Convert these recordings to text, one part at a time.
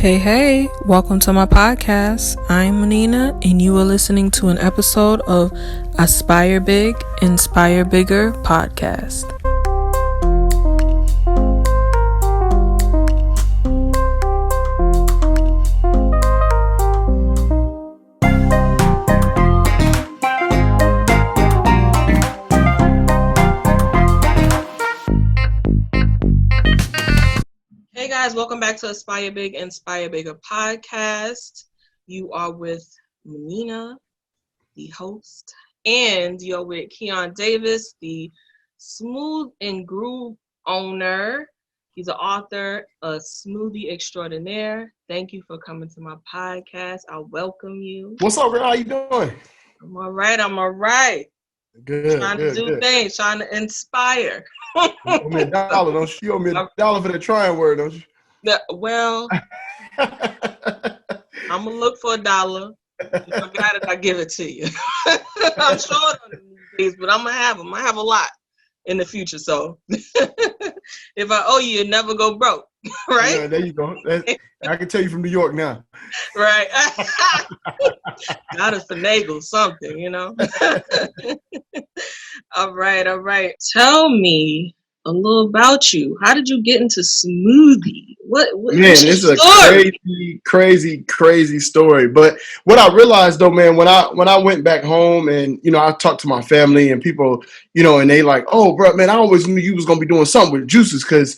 Hey, welcome to my podcast. I'm Manina, and you are listening to an episode of Aspire Big, Inspire Bigger podcast. Hey guys, welcome back to Aspire Big, Inspire Bigger podcast. You are with Manina, the host, and you're with Keon Davis, the Smooth and Groove owner. He's an author, a smoothie extraordinaire. Thank you for coming to my podcast. I welcome you. What's up, girl? How you doing? I'm all right. Good. Trying to do things, trying to inspire. You owe me $1, don't you? You owe me $1 for the trying word, don't you? Well, I'm going to look for $1. If I got it, I'll give it to you. I'm short on these days, but I'm going to have them. I have a lot in the future. So if I owe you, you'll never go broke. Right? Yeah, there you go. I can tell you from New York now. Right. Gotta finagle something, you know? All right. Tell me a little about you. How did you get into smoothie? What man, it's a crazy story. But what I realized though, man, when I went back home and, I talked to my family and people, and they like, oh, bro, man, I always knew you was going to be doing something with juices because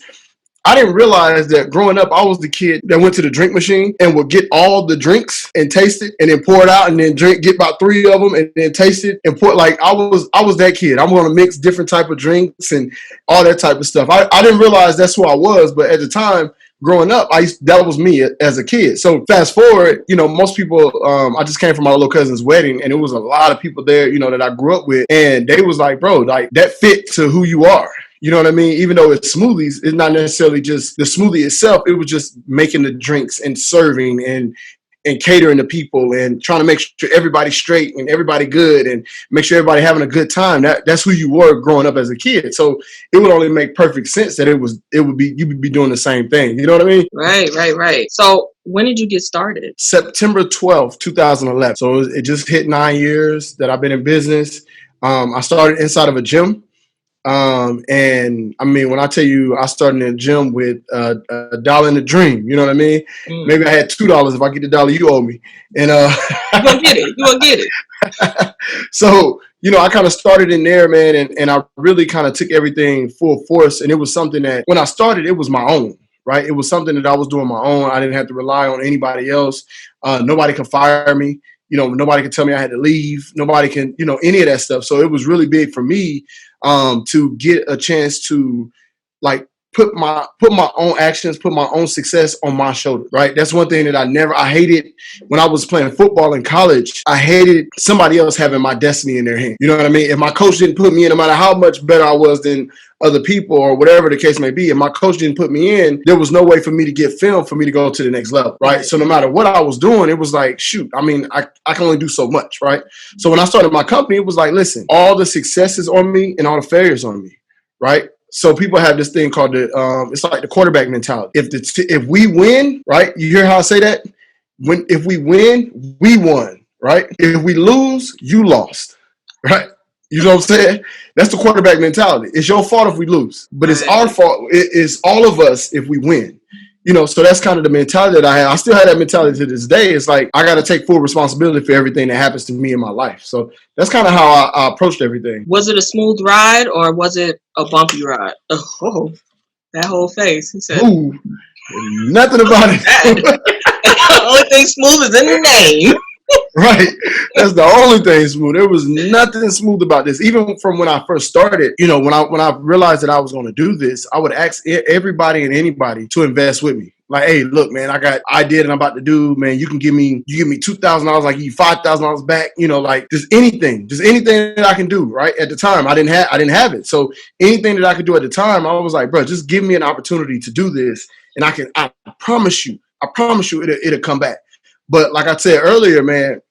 I didn't realize that growing up, I was the kid that went to the drink machine and would get all the drinks and taste it and then pour it out and then get about 3 of them and then taste it and pour. Like I was that kid. I'm going to mix different type of drinks and all that type of stuff. I didn't realize that's who I was, but at the time growing up, that was me as a kid. So fast forward, most people, I just came from my little cousin's wedding and it was a lot of people there, that I grew up with, and they was like, bro, like that fit to who you are. You know what I mean? Even though it's smoothies, it's not necessarily just the smoothie itself. It was just making the drinks and serving and catering to people and trying to make sure everybody's straight and everybody good and make sure everybody having a good time. That's who you were growing up as a kid. So it would only make perfect sense that you would be doing the same thing. You know what I mean? Right. So when did you get started? September 12th, 2011. So it just hit 9 years that I've been in business. I started inside of a gym. And I mean, when I tell you I started in the gym with $1 in the dream, you know what I mean? Maybe I had $2. If I get the $1 you owe me. And you gonna get it. So, I kind of started in there, man, and I really kind of took everything full force. And it was something that when I started, it was my own, right? It was something that I was doing my own. I didn't have to rely on anybody else. Nobody could fire me. Nobody could tell me I had to leave. Nobody can, any of that stuff. So it was really big for me to get a chance to like put my own actions, put my own success on my shoulders, right? That's one thing that I hated when I was playing football in college. I hated somebody else having my destiny in their hand. You know what I mean? If my coach didn't put me in, no matter how much better I was than other people or whatever the case may be, if my coach didn't put me in, there was no way for me to get film for me to go to the next level, right? So no matter what I was doing, it was like, shoot, I mean, I can only do so much, right? So when I started my company, it was like, listen, all the successes on me and all the failures on me, right? So people have this thing called it's like the quarterback mentality. If we win, right? You hear how I say that? If we win, we won, right? If we lose, you lost, right? You know what I'm saying? That's the quarterback mentality. It's your fault if we lose, but it's our fault. It's all of us if we win. So that's kind of the mentality that I have. I still have that mentality to this day. It's like I got to take full responsibility for everything that happens to me in my life. So that's kind of how I approached everything. Was it a smooth ride or was it a bumpy ride? Oh, that whole face. He said, ooh, nothing about it. The only thing smooth is in the name. Right. That's the only thing smooth. There was nothing smooth about this. Even from when I first started, when I realized that I was going to do this, I would ask everybody and anybody to invest with me. Like, hey, look, man, I got idea that I'm about to do, man. You give me $2,000, I give you $5,000 back, like just anything that I can do, right? At the time, I didn't have it. So anything that I could do at the time, I was like, bro, just give me an opportunity to do this. And I promise you, it'll come back. But like I said earlier, man,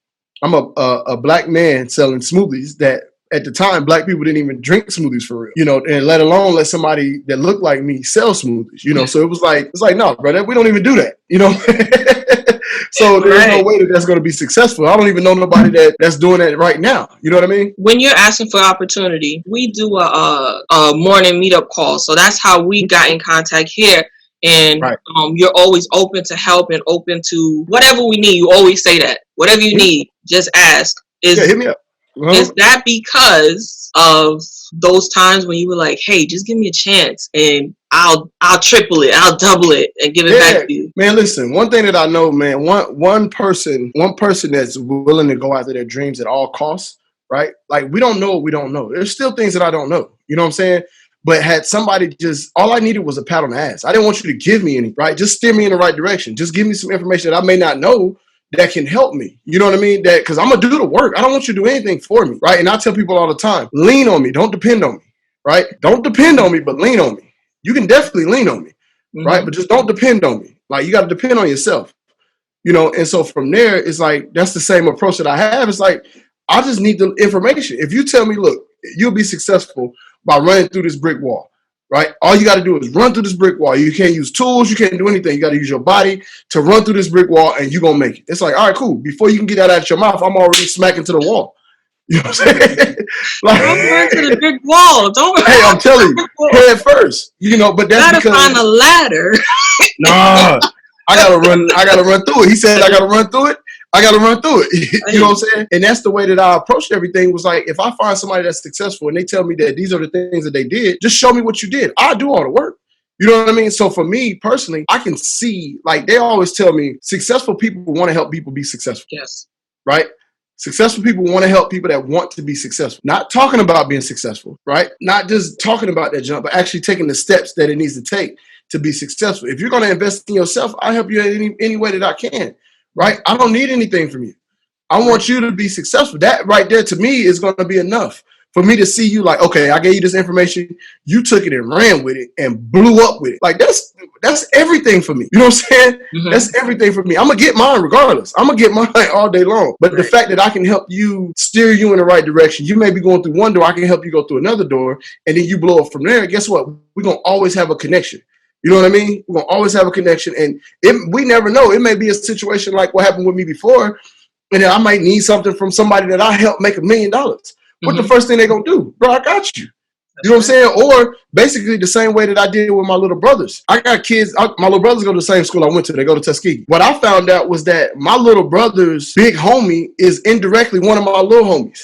I'm a black man selling smoothies that at the time, black people didn't even drink smoothies for real, you know, and let alone let somebody that looked like me sell smoothies, you know. So it's like, no, brother, we don't even do that, you know. So there's no way that that's going to be successful. I don't even know nobody that's doing that right now. You know what I mean? When you're asking for opportunity, we do a morning meetup call. So that's how we got in contact here. And you're always open to help and open to whatever we need. You always say that. Whatever you need, just ask. Hit me up. Is that because of those times when you were like, hey, just give me a chance and I'll triple it, I'll double it and give it back to you? Man, listen, one thing that I know, man, one person that's willing to go after their dreams at all costs, right? Like, we don't know what we don't know. There's still things that I don't know. You know what I'm saying? But had somebody all I needed was a pat on the ass. I didn't want you to give me any, right? Just steer me in the right direction. Just give me some information that I may not know that can help me. You know what I mean? That, because I'm going to do the work. I don't want you to do anything for me, right? And I tell people all the time, lean on me. Don't depend on me, right? Don't depend on me, but lean on me. You can definitely lean on me, right? But just don't depend on me. Like, you got to depend on yourself, you know? And so from there, it's like, that's the same approach that I have. It's like, I just need the information. If you tell me, look, you'll be successful by running through this brick wall, right? All you got to do is run through this brick wall. You can't use tools. You can't do anything. You got to use your body to run through this brick wall, and you're going to make it. It's like, all right, cool. Before you can get that out of your mouth, I'm already smacking to the wall. You know what I'm saying? Like, don't run to the brick wall. Don't. Hey, I'm telling you, head first. You know, but that's because you gotta find a ladder. Nah, I gotta run through it. He said I gotta run through it. I got to run through it. You know what I'm saying? And that's the way that I approached everything. Was like, if I find somebody that's successful and they tell me that these are the things that they did, just show me what you did. I'll do all the work. You know what I mean? So for me personally, I can see, like, they always tell me successful people want to help people be successful. Yes. Right? Successful people want to help people that want to be successful. Not talking about being successful, right? Not just talking about that jump, but actually taking the steps that it needs to take to be successful. If you're going to invest in yourself, I'll help you in any way that I can. Right? I don't need anything from you. I want you to be successful. That right there to me is going to be enough for me to see you like, okay, I gave you this information. You took it and ran with it and blew up with it. Like, that's everything for me. You know what I'm saying? Mm-hmm. That's everything for me. I'm going to get mine regardless. I'm going to get mine all day long. But the fact that I can help you steer you in the right direction, you may be going through one door, I can help you go through another door, and then you blow up from there. Guess what? We're going to always have a connection. You know what I mean? We're going to always have a connection. And we never know. It may be a situation like what happened with me before. And then I might need something from somebody that I helped make $1 million. What the first thing they're going to do? Bro, I got you. You know what I'm saying? Or basically the same way that I did with my little brothers. I got kids. My little brothers go to the same school I went to. They go to Tuskegee. What I found out was that my little brother's big homie is indirectly one of my little homies.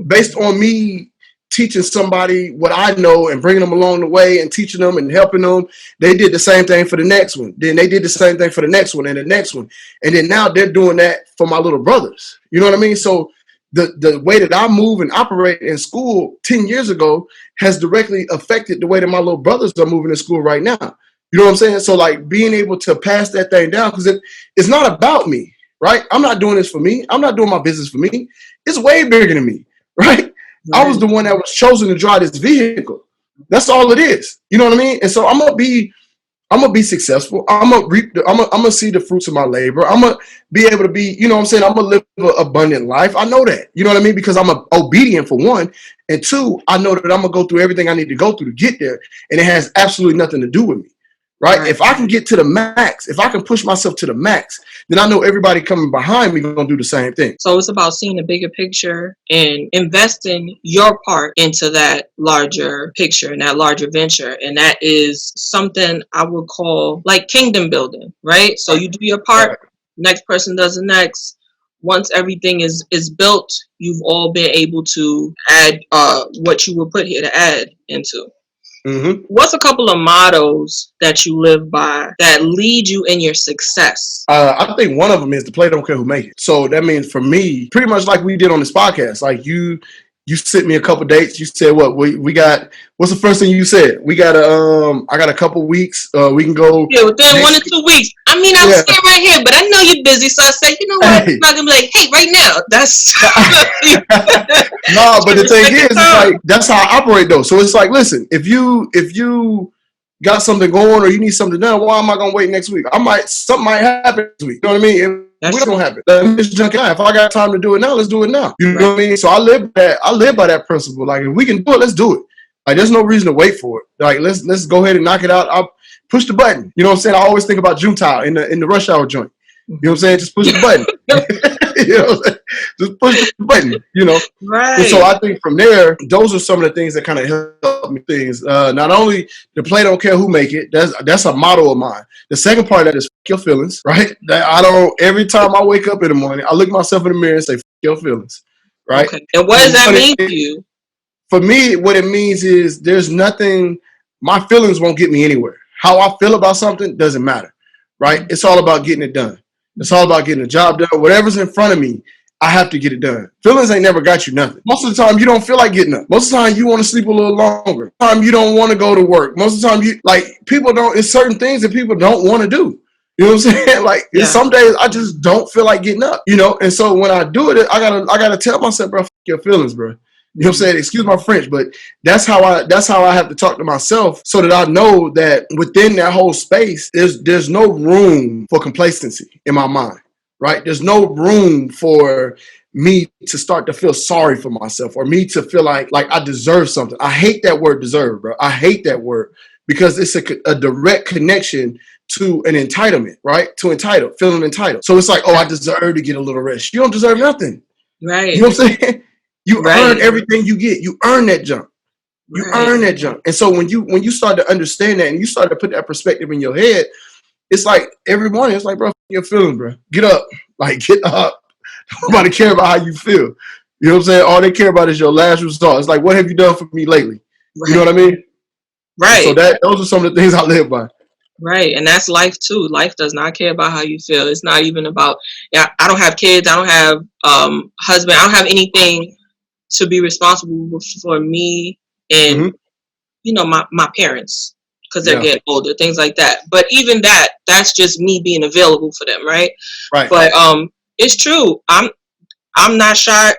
Based on me teaching somebody what I know and bringing them along the way and teaching them and helping them. They did the same thing for the next one. Then they did the same thing for the next one and the next one. And then now they're doing that for my little brothers. You know what I mean? So the way that I move and operate in school 10 years ago has directly affected the way that my little brothers are moving in school right now. You know what I'm saying? So like being able to pass that thing down, because it's not about me, right? I'm not doing this for me. I'm not doing my business for me. It's way bigger than me, right? I was the one that was chosen to drive this vehicle. That's all it is. You know what I mean? And so I'm gonna be successful. I'm gonna see the fruits of my labor. I'm gonna be able to be, you know what I'm saying? I'm gonna live an abundant life. I know that. You know what I mean? Because I'm obedient for one. And two, I know that I'm gonna go through everything I need to go through to get there. And it has absolutely nothing to do with me. Right? If I can get to the max, if I can push myself to the max, then I know everybody coming behind me going to do the same thing. So it's about seeing the bigger picture and investing your part into that larger picture and that larger venture. And that is something I would call like kingdom building, right? So you do your part, next person does the next. Once everything is built, you've all been able to add what you were put here to add into. What's a couple of mottos that you live by that lead you in your success? I think one of them is the play don't care who make it. So that means for me, pretty much like we did on this podcast, like you sent me a couple dates. You said what we got. What's the first thing you said? We got I got a couple weeks. We can go. Yeah, within 1 or 2 weeks. I mean, I'm sitting right here, but I know you're busy, so I said, you know what? I'm not gonna be like, hey, right now. That's no, but the thing is, it's like that's how I operate though. So it's like, listen, if you got something going or you need something done, why am I gonna wait next week? Something might happen this week. You know what I mean? That's We true. don't have it. Let's junk it out. If I got time to do it now, let's do it now. You know what I mean? So I live by that principle. Like if we can do it, let's do it. Like there's no reason to wait for it. Like let's go ahead and knock it out. I'll push the button. You know what I'm saying? I always think about Juntao in the rush hour joint. You know what I'm saying? Just push the button. You know what I'm saying? Just push the button, you know. Right. And so I think from there, those are some of the things that kind of help me. Things. Not only the play don't care who make it. That's a motto of mine. The second part of that is f your feelings, right? That I don't. Every time I wake up in the morning, I look myself in the mirror and say f your feelings, right? Okay. And what does that mean to you? For me, what it means is there's nothing. My feelings won't get me anywhere. How I feel about something doesn't matter, right? It's all about getting it done. It's all about getting the job done. Whatever's in front of me, I have to get it done. Feelings ain't never got you nothing. Most of the time, you don't feel like getting up. Most of the time, you want to sleep a little longer. Most of the time, you don't want to go to work. Most of the time, people don't. It's certain things that people don't want to do. You know what I'm saying? Like some days, I just don't feel like getting up. You know, and so when I do it, I gotta tell myself, bro, f your feelings, bro. You know what I'm saying? Excuse my French, but that's how I have to talk to myself so that I know that within that whole space, there's no room for complacency in my mind, right? There's no room for me to start to feel sorry for myself or me to feel like I deserve something. I hate that word deserve, bro. I hate that word because it's a direct connection to an entitlement, right? To entitled, feeling entitled. So it's like, oh, I deserve to get a little rest. You don't deserve nothing. Right. You know what I'm saying? You earn everything you get. You earn that junk. You earn that junk. And so when you start to understand that and you start to put that perspective in your head, it's like every morning, it's like, bro, you're feeling, bro. Get up. Like, get up. Nobody care about how you feel. You know what I'm saying? All they care about is your last result. It's like, what have you done for me lately? Right. You know what I mean? Right. And so those are some of the things I live by. Right. And that's life too. Life does not care about how you feel. It's not even about, I don't have kids. I don't have husband. I don't have anything to be responsible for me and, you know, my parents because they're getting older, things like that. But even that's just me being available for them. Right. Right. But it's true. I'm not shy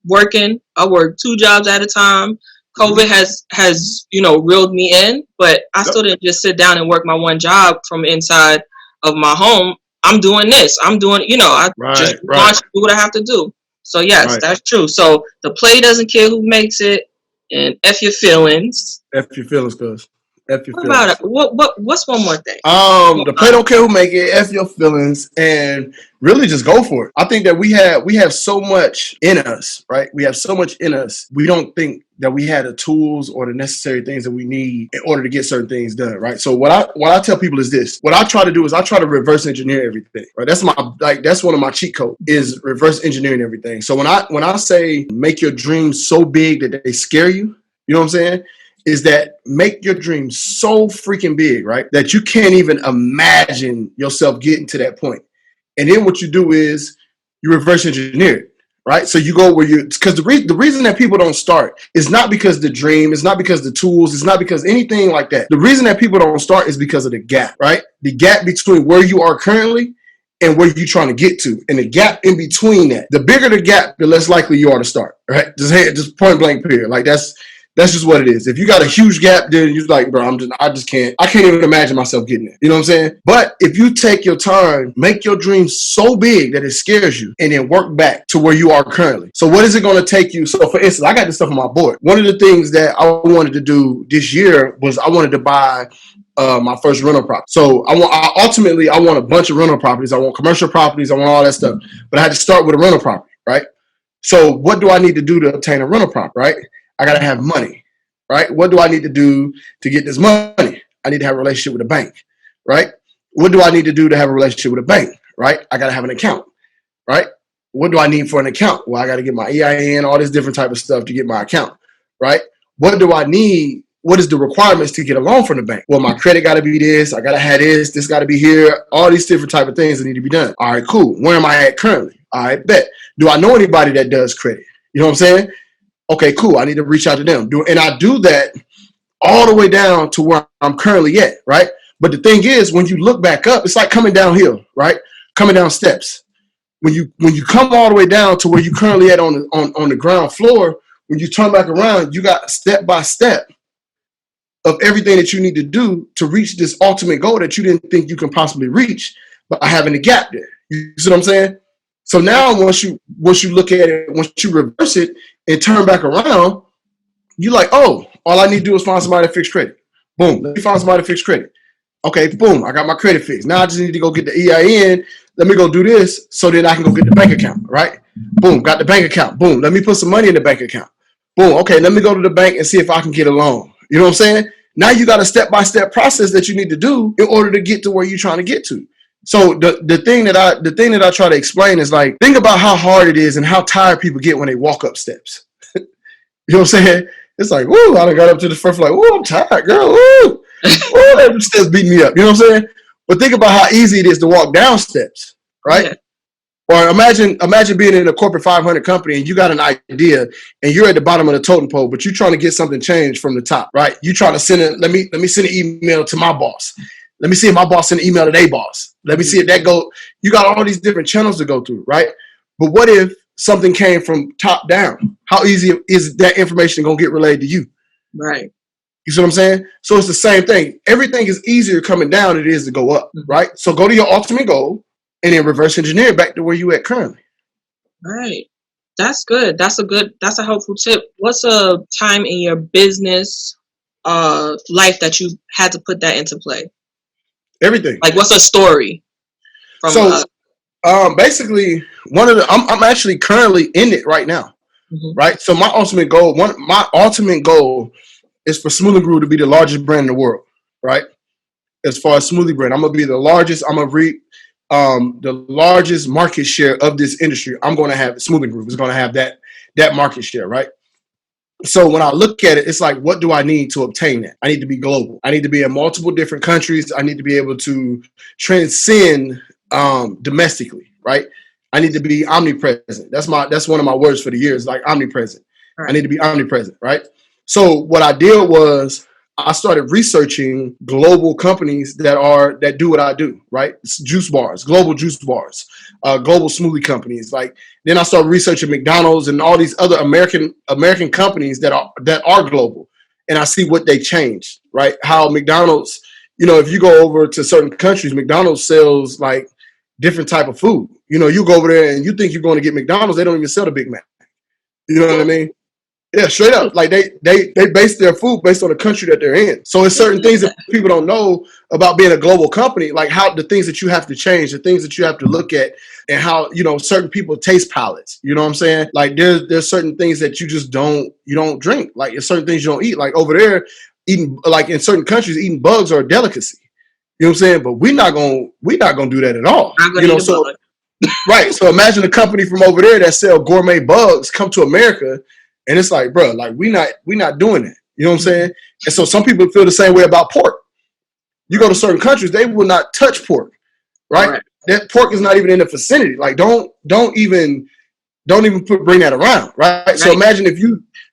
working. I work 2 jobs at a time. COVID has, you know, reeled me in, but I still didn't just sit down and work my one job from inside of my home. I'm doing this. I'm doing, you know, I just want to do what I have to do. So yes, that's true. So the play doesn't care who makes it, and F your feelings. F your feelings, cuz. F your what feelings. About it? What's one more thing? The play don't care who make it. F your feelings, and really just go for it. I think that we have so much in us, right? We have so much in us. We don't think that we had the tools or the necessary things that we need in order to get certain things done, right? So what I tell people is this. What I try to do is I try to reverse engineer everything, right? That's one of my cheat codes is reverse engineering everything. So when I say make your dreams so big that they scare you, you know what I'm saying? Is that make your dreams so freaking big, right? That you can't even imagine yourself getting to that point. And then what you do is you reverse engineer it, right? So you go where because the reason that people don't start is not because the dream, it's not because the tools, it's not because anything like that. The reason that people don't start is because of the gap, right? The gap between where you are currently and where you're trying to get to. And the gap in between that. The bigger the gap, the less likely you are to start, right? Just point blank period. Like that's just what it is. If you got a huge gap, then you're like, bro, I can't even imagine myself getting it. You know what I'm saying? But if you take your time, make your dreams so big that it scares you and then work back to where you are currently. So what is it going to take you? So for instance, I got this stuff on my board. One of the things that I wanted to do this year was I wanted to buy my first rental property. So I want a bunch of rental properties. I want commercial properties. I want all that stuff. But I had to start with a rental property, right? So what do I need to do to obtain a rental property, right? I got to have money, right? What do I need to do to get this money? I need to have a relationship with a bank, right? What do I need to do to have a relationship with a bank, right? I got to have an account, right? What do I need for an account? Well, I got to get my EIN, all this different type of stuff to get my account, right? What do I need? What is the requirements to get a loan from the bank? Well, my credit got to be this. I got to have this got to be here. All these different type of things that need to be done. All right, cool. Where am I at currently? All right, bet. Do I know anybody that does credit? You know what I'm saying? Okay, cool. I need to reach out to them. And I do that all the way down to where I'm currently at, right? But the thing is, when you look back up, it's like coming downhill, right? Coming down steps. When you come all the way down to where you currently at on the ground floor, when you turn back around, you got step by step of everything that you need to do to reach this ultimate goal that you didn't think you can possibly reach, but having a gap there. You see what I'm saying? So now once you look at it, once you reverse it and turn back around, you like, oh, all I need to do is find somebody to fix credit. Boom, let me find somebody to fix credit. Okay, boom, I got my credit fixed. Now I just need to go get the EIN. Let me go do this so then I can go get the bank account, right? Boom, got the bank account. Boom, let me put some money in the bank account. Boom, okay, let me go to the bank and see if I can get a loan. You know what I'm saying? Now you got a step-by-step process that you need to do in order to get to where you're trying to get to. So the thing that I try to explain is like, think about how hard it is and how tired people get when they walk up steps. You know what I'm saying? It's like, woo, I done got up to the first floor, like, woo, I'm tired, girl, woo. Woo, every step's beating me up. You know what I'm saying? But think about how easy it is to walk down steps, right? Yeah. Or imagine being in a corporate 500 company and you got an idea and you're at the bottom of the totem pole, but you're trying to get something changed from the top, right? You trying to send it. Let me send an email to my boss. Let me see if my boss send an email to their boss. Let me see if that go. You got all these different channels to go through, right? But what if something came from top down? How easy is that information going to get relayed to you? Right. You see what I'm saying? So it's the same thing. Everything is easier coming down than it is to go up, right? So go to your ultimate goal and then reverse engineer back to where you at currently. Right. That's good. That's a helpful tip. What's a time in your business life that you had to put that into play? Everything. Like, what's a story? Basically, I'm actually currently in it right now, right? So my ultimate goal is for Smoothie Group to be the largest brand in the world, right? As far as Smoothie brand, I'm gonna be the largest. I'm gonna reap the largest market share of this industry. I'm going to have Smoothie Group is going to have that market share, right? So when I look at it, it's like, what do I need to obtain that? I need to be global. I need to be in multiple different countries. I need to be able to transcend domestically, right? I need to be omnipresent. That's one of my words for the year. Is like omnipresent. Right. I need to be omnipresent, right? So what I did was I started researching global companies that do what I do, right? Juice bars, global juice bars, global smoothie companies. Like then I started researching McDonald's and all these other American companies that are global, and I see what they changed, right? How McDonald's, if you go over to certain countries, McDonald's sells like different type of food. You go over there and you think you're going to get McDonald's, they don't even sell the Big Mac. You know what I mean? Yeah, straight up. Like they base their food based on the country that they're in. So it's certain things that people don't know about being a global company, like how the things that you have to change, the things that you have to look at, and how, certain people taste palates. You know what I'm saying? Like there's certain things that you just don't drink. Like there's certain things you don't eat. Like over there, eating, like in certain countries, eating bugs are a delicacy. You know what I'm saying? But we're not gonna do that at all. So right. So imagine a company from over there that sell gourmet bugs come to America. And it's like, bro, like we not doing it. You know what I'm saying? And so some people feel the same way about pork. You go to certain countries, they will not touch pork, right? That pork is not even in the vicinity. Like don't even bring that around, right? So imagine if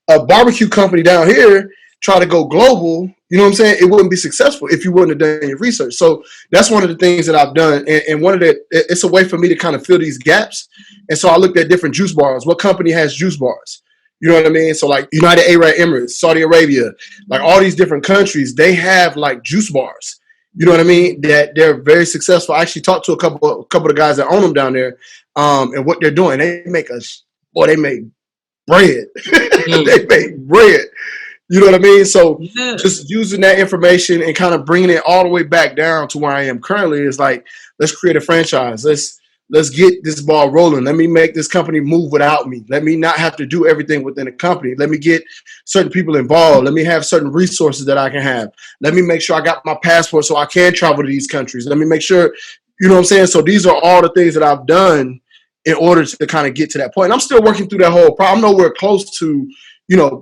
a barbecue company down here try to go global, you know what I'm saying? It wouldn't be successful if you wouldn't have done your research. So that's one of the things that I've done, and it's a way for me to kind of fill these gaps. And so I looked at different juice bars. What company has juice bars? You know what I mean? So like United Arab Emirates, Saudi Arabia, like all these different countries, they have like juice bars. You know what I mean? That they're very successful. I actually talked to a couple of guys that own them down there, and what they're doing. They make bread. They make bread. You know what I mean? So just using that information and kind of bringing it all the way back down to where I am currently is like, let's create a franchise. Let's get this ball rolling. Let me make this company move without me. Let me not have to do everything within the company. Let me get certain people involved. Let me have certain resources that I can have. Let me make sure I got my passport so I can travel to these countries. Let me make sure, you know what I'm saying? So these are all the things that I've done in order to kind of get to that point. And I'm still working through that whole problem. I'm nowhere close to,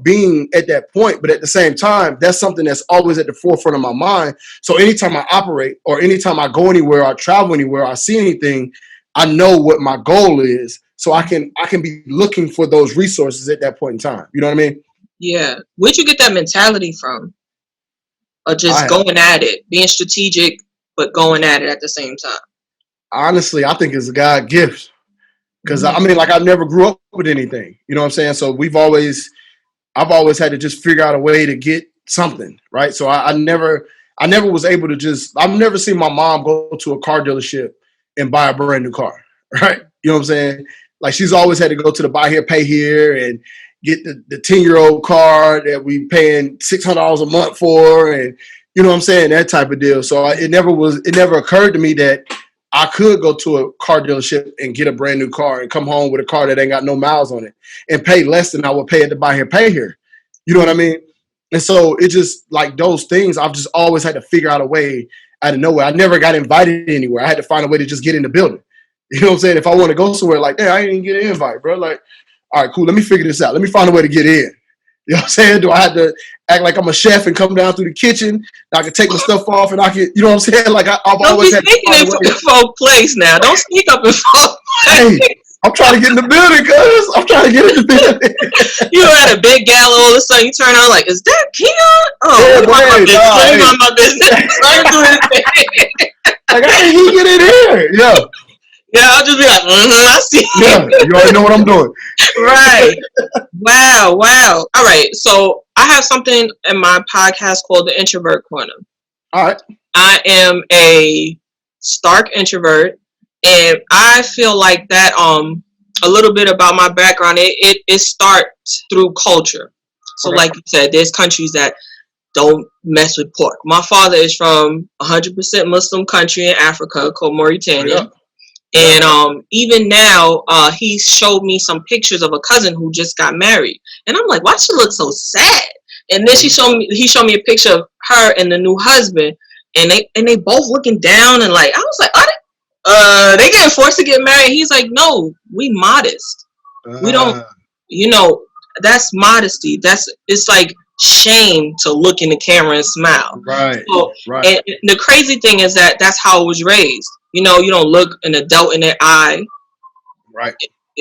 being at that point. But at the same time, that's something that's always at the forefront of my mind. So anytime I operate or anytime I go anywhere or travel anywhere, or I see anything, I know what my goal is, so I can be looking for those resources at that point in time. You know what I mean? Yeah. Where'd you get that mentality from? Or just going at it, being strategic, but going at it at the same time? Honestly, I think it's a God gift. Because I mean, like I never grew up with anything. You know what I'm saying? So I've always had to just figure out a way to get something, right? So I never was able to I've never seen my mom go to a car dealership and buy a brand new car. right? You know what I'm saying? Like she's always had to go to the buy here, pay here and get the 10-year-old card that we paying $600 a month for. And you know what I'm saying? That type of deal. So it never occurred to me that I could go to a car dealership and get a brand new car and come home with a car that ain't got no miles on it and pay less than I would pay at the buy here, pay here. You know what I mean? And so it just like those things, I've just always had to figure out a way out of nowhere. I never got invited anywhere. I had to find a way to just get in the building. You know what I'm saying? If I want to go somewhere like, hey, I ain't even get an invite, bro. Like, all right, cool. Let me figure this out. Let me find a way to get in. You know what I'm saying? Do I have to act like I'm a chef and come down through the kitchen? I can take my stuff off and I can, you know what I'm saying? Like I've always had to find a way. Don't be sneaking in folk place now. Don't sneak up in folk place. Hey, I'm trying to get in the building, cuz. I'm trying to get in the building. You had a big gal all of a sudden. You turn on like, is that Keon? Oh, yeah, let me mind my business. Let me do this thing. Like, how did he get in here? Yeah. Yeah, I'll just be like, I see. Yeah, you already know what I'm doing. Right. Wow. All right. So I have something in my podcast called the Introvert Corner. All right. I am a stark introvert, and I feel like that a little bit about my background, it starts through culture. So okay. Like you said, there's countries that don't mess with pork. My father is from 100% Muslim country in Africa called Mauritania. Yeah. And even now, he showed me some pictures of a cousin who just got married, and I'm like, why she look so sad? And then he showed me a picture of her and the new husband, and they both looking down, and like I was like, are they getting forced to get married? He's like, no, we modest. We don't, that's modesty. It's like shame to look in the camera and smile. Right. So, right. And the crazy thing is that that's how I was raised. You don't look an adult in their eye. Right.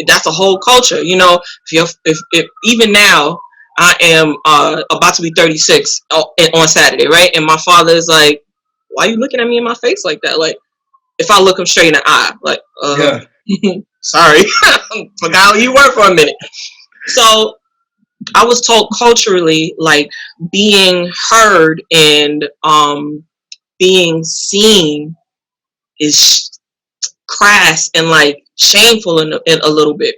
That's a whole culture. If even now I am about to be 36 on Saturday, right? And my father is like, why are you looking at me in my face like that? Like, if I look him straight in the eye, like, sorry, forgot how you were for a minute. So I was told culturally, like, being heard and being seen is crass and like shameful in a little bit.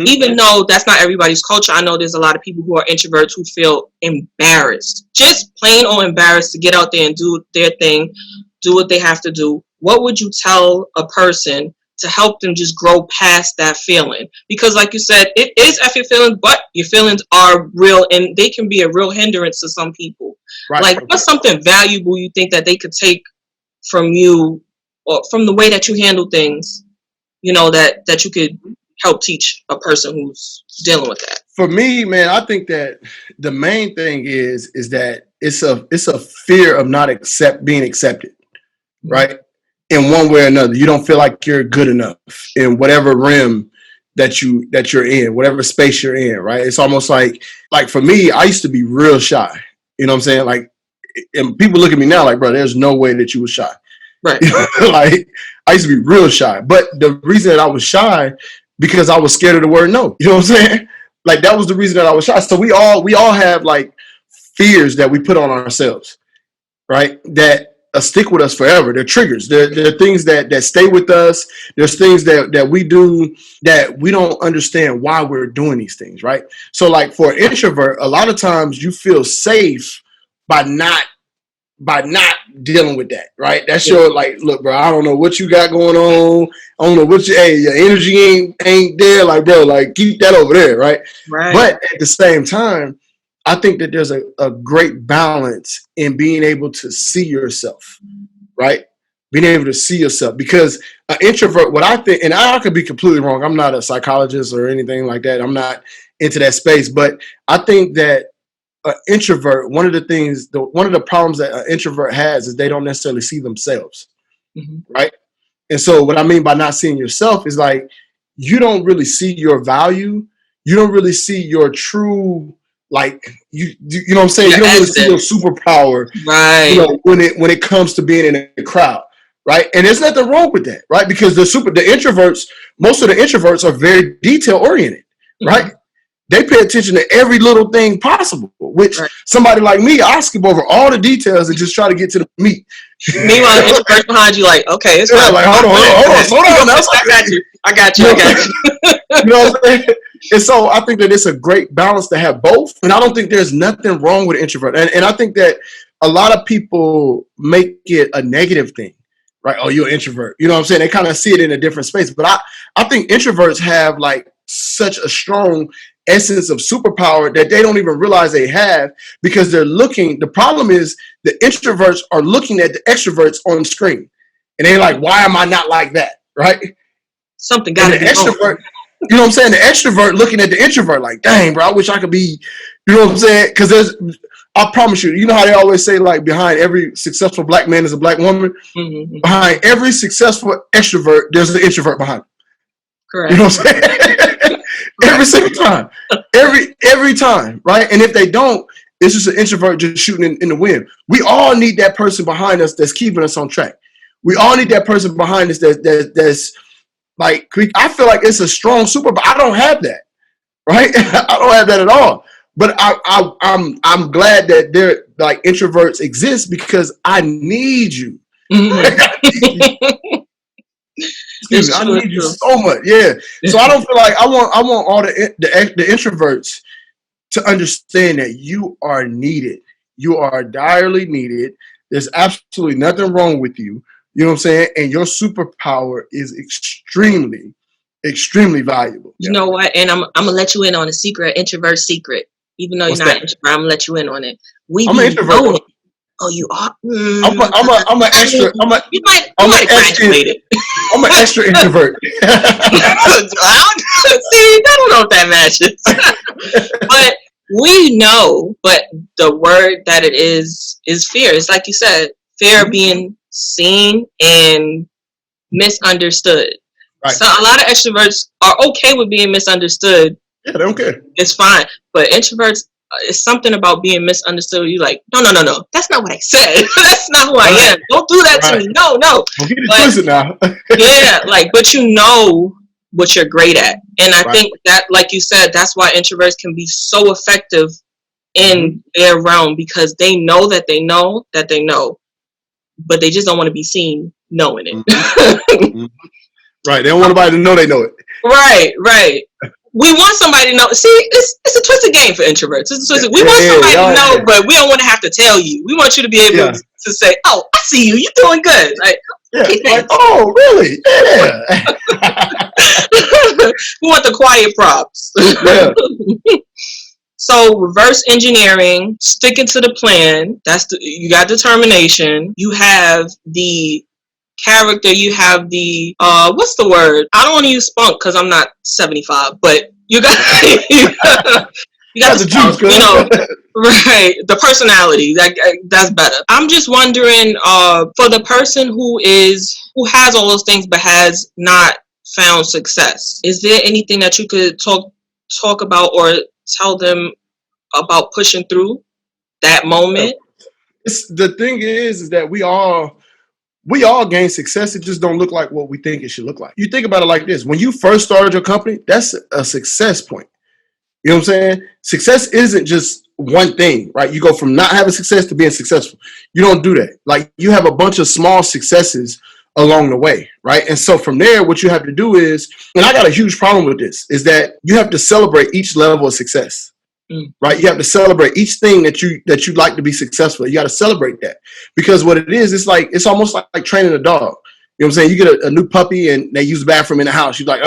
Even though that's not everybody's culture, I know there's a lot of people who are introverts who feel embarrassed, just plain old embarrassed to get out there and do their thing, do what they have to do. What would you tell a person to help them just grow past that feeling? Because like you said, it is F your feelings, but your feelings are real and they can be a real hindrance to some people. Right. Like, what's something valuable you think that they could take from you or from the way that you handle things, that you could help teach a person who's dealing with that? For me, man, I think that the main thing is that it's a fear of not being accepted, right? In one way or another. You don't feel like you're good enough in whatever rim that you're in, whatever space you're in, right? It's almost like for me, I used to be real shy. You know what I'm saying? Like, and people look at me now like, bro, there's no way that you were shy. Right. Like, I used to be real shy. But the reason that I was shy, because I was scared of the word no. You know what I'm saying? Like, that was the reason that I was shy. So we all have like fears that we put on ourselves, right? That stick with us forever. They're triggers. They're things that stay with us. There's things that we do that we don't understand why we're doing these things, right? So like for an introvert, a lot of times you feel safe by not dealing with that, right? That's your like, look, bro, I don't know what you got going on. I don't know what your energy ain't there. Like, bro, like keep that over there, right? Right. But at the same time, I think that there's a great balance in being able to see yourself, right? Being able to see yourself, because an introvert, what I think, and I could be completely wrong. I'm not a psychologist or anything like that. I'm not into that space, but I think that an introvert, one of the problems that an introvert has is they don't necessarily see themselves, right? And so what I mean by not seeing yourself is like, you don't really see your value. You don't really see your true, like, you know what I'm saying? You don't really see your superpower, right? When it comes to being in a crowd, right? And there's nothing wrong with that, right? Because most of the introverts are very detail oriented, right? they pay attention to every little thing possible, which somebody like me, I skip over all the details and just try to get to the meat. Meanwhile, the introvert behind you like, okay, it's fine. Like, hold on, slow down. I got you. You know what I'm saying? And so I think that it's a great balance to have both. And I don't think there's nothing wrong with an introvert. And I think that a lot of people make it a negative thing, right? Oh, you're an introvert. You know what I'm saying? They kind of see it in a different space. But I think introverts have like such a strong essence of superpower that they don't even realize they have, because they're looking. The problem is the introverts are looking at the extroverts on screen. And they're like, why am I not like that? Right? Something got to be extrovert. You know what I'm saying? The extrovert looking at the introvert like, dang, bro, I wish I could be, you know what I'm saying? Because I promise you, you know how they always say, like, behind every successful black man is a black woman? Mm-hmm. Behind every successful extrovert, there's an introvert behind him. Correct. You know what I'm saying? Every single time. Every time, right? And if they don't, it's just an introvert just shooting in the wind. We all need that person behind us that's keeping us on track. We all need that person behind us that's like, I feel like it's a strong super, but I don't have that, right? I don't have that at all. But I'm glad that they're like introverts exist, because I need you. Mm-hmm. I need you so much. Yeah. So I don't feel like I want all the introverts to understand that you are needed. You are direly needed. There's absolutely nothing wrong with you. You know what I'm saying? And your superpower is extremely, extremely valuable. You know what? And I'm gonna let you in on a secret, introvert secret. Even though you're not introvert, I'm gonna let you in on it. I'm an introvert. Oh, you are. I'm an extra. You might graduated. I'm an extra introvert. See, I don't know if that matches. But we know. But the word that it is fear. It's like you said, fear of being seen and misunderstood. Right. So a lot of extroverts are okay with being misunderstood. Yeah, they don't care. It's fine. But introverts, it's something about being misunderstood. You're like, no. That's not what I said. That's not who I am. Don't do that to me. No. Don't get it twisted now. Yeah, but you know what you're great at. And I think that, like you said, that's why introverts can be so effective in their realm, because they know that they know that they know, but they just don't want to be seen knowing it. Mm-hmm. Right. They don't want nobody to know they know it. Right. We want somebody to know. See, it's a twisted game for introverts. We want somebody to know, but we don't want to have to tell you. We want you to be able to say, "Oh, I see you. You're doing good." Like, like, oh, really? Yeah. We want the quiet props. Yeah. So reverse engineering, sticking to the plan. You got determination. You have the character, you have the what's the word? I don't want to use spunk because I'm not 75, but you got the juice, you know, right? The personality, that's better. I'm just wondering, for the person who has all those things but has not found success, is there anything that you could talk about or tell them about pushing through that moment? The thing is that we all gain success. It just don't look like what we think it should look like. You think about it like this. When you first started your company, that's a success point. You know what I'm saying? Success isn't just one thing, right? You go from not having success to being successful. You don't do that. Like, you have a bunch of small successes along the way, right? And so from there, what you have to do is, and I got a huge problem with this, is that you have to celebrate each level of success. Right, you have to celebrate each thing that you'd like to be successful. You got to celebrate that, because what it is, it's almost like training a dog. You know what I'm saying? You get a new puppy and they use the bathroom in the house. You're like,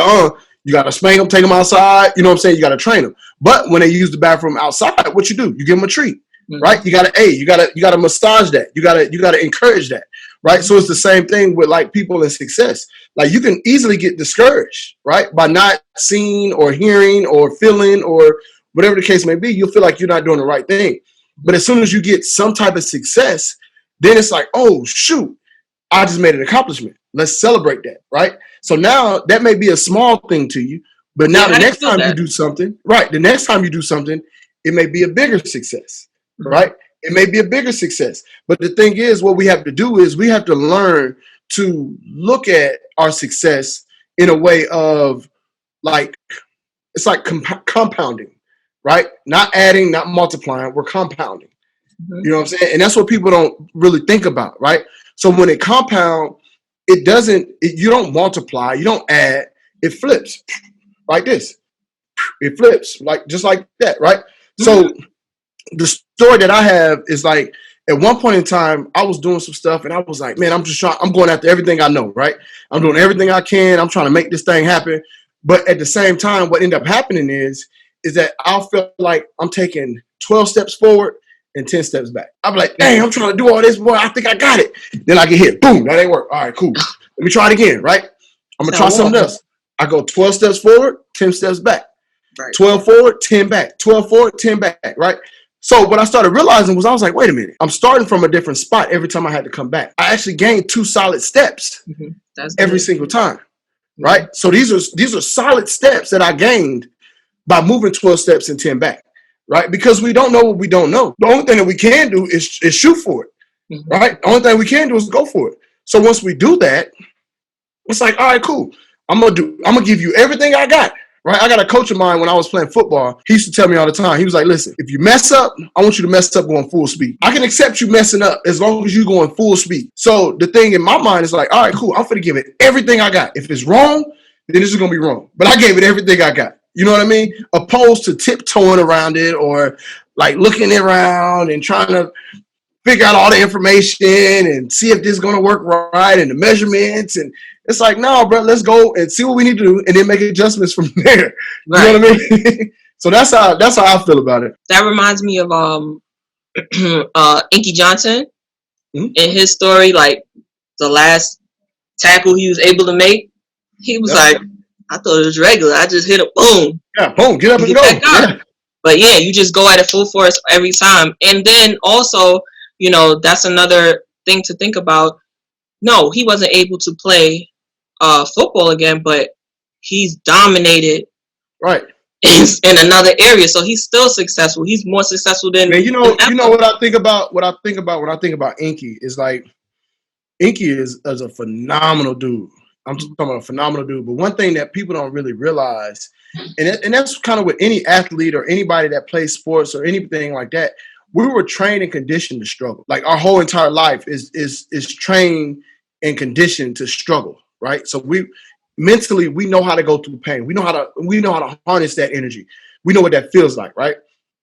you got to spank them, take them outside. You know what I'm saying? You got to train them. But when they use the bathroom outside, what you do? You give them a treat, right? You got to massage that. You got to encourage that, right? So it's the same thing with like people in success. Like, you can easily get discouraged, right, by not seeing or hearing or feeling or whatever the case may be. You'll feel like you're not doing the right thing. But as soon as you get some type of success, then it's like, oh, shoot, I just made an accomplishment. Let's celebrate that, right? So now that may be a small thing to you, but now the next time you do something, it may be a bigger success, right? It may be a bigger success. But the thing is, what we have to do is we have to learn to look at our success in a way of like, it's like compounding. right? Not adding, not multiplying. We're compounding. Mm-hmm. You know what I'm saying? And that's what people don't really think about, right? So when it compound, you don't multiply, you don't add, it flips like this. It flips like just like that, right? Mm-hmm. So the story that I have is like, at one point in time, I was doing some stuff and I was like, man, I'm going after everything I know, right? I'm doing everything I can. I'm trying to make this thing happen. But at the same time, what ended up happening is that I'll feel like I'm taking 12 steps forward and 10 steps back. I'm like, dang, I'm trying to do all this, boy. I think I got it. Then I get hit. Boom, that ain't work. All right, cool. Let me try it again, right? I'm going to try something else. I go 12 steps forward, 10 steps back. Right. 12 forward, 10 back. 12 forward, 10 back, right? So what I started realizing was I was like, wait a minute. I'm starting from a different spot every time I had to come back. I actually gained 2 solid steps every single time, right? So these are solid steps that I gained by moving 12 steps and 10 back, right? Because we don't know what we don't know. The only thing that we can do is shoot for it, right? The only thing we can do is go for it. So once we do that, it's like, all right, cool. I'm gonna give you everything I got. Right, I got a coach of mine when I was playing football. He used to tell me all the time. He was like, listen, if you mess up, I want you to mess up going full speed. I can accept you messing up as long as you're going full speed. So the thing in my mind is like, all right, cool. I'm going to give it everything I got. If it's wrong, then this is going to be wrong. But I gave it everything I got. You know what I mean? Opposed to tiptoeing around it or like looking around and trying to figure out all the information and see if this is going to work right and the measurements. And it's like, no, bro, let's go and see what we need to do and then make adjustments from there. Right. You know what I mean? So that's how I feel about it. That reminds me of Inky Johnson in his story, like the last tackle he was able to make. He was like, I thought it was regular. I just hit it, boom. Yeah, boom, get up and go. Yeah. But yeah, you just go at it full force every time. And then also, you know, that's another thing to think about. No, he wasn't able to play football again, but he's dominated right in another area. So he's still successful. He's more successful than man, you know what I think about when I think about Inky is like Inky is a phenomenal dude. I'm talking about a phenomenal dude. But one thing that people don't really realize, and that's kind of with any athlete or anybody that plays sports or anything like that, we were trained and conditioned to struggle. Like our whole entire life is trained and conditioned to struggle, right? So we mentally know how to go through pain. We know how to harness that energy. We know what that feels like, right?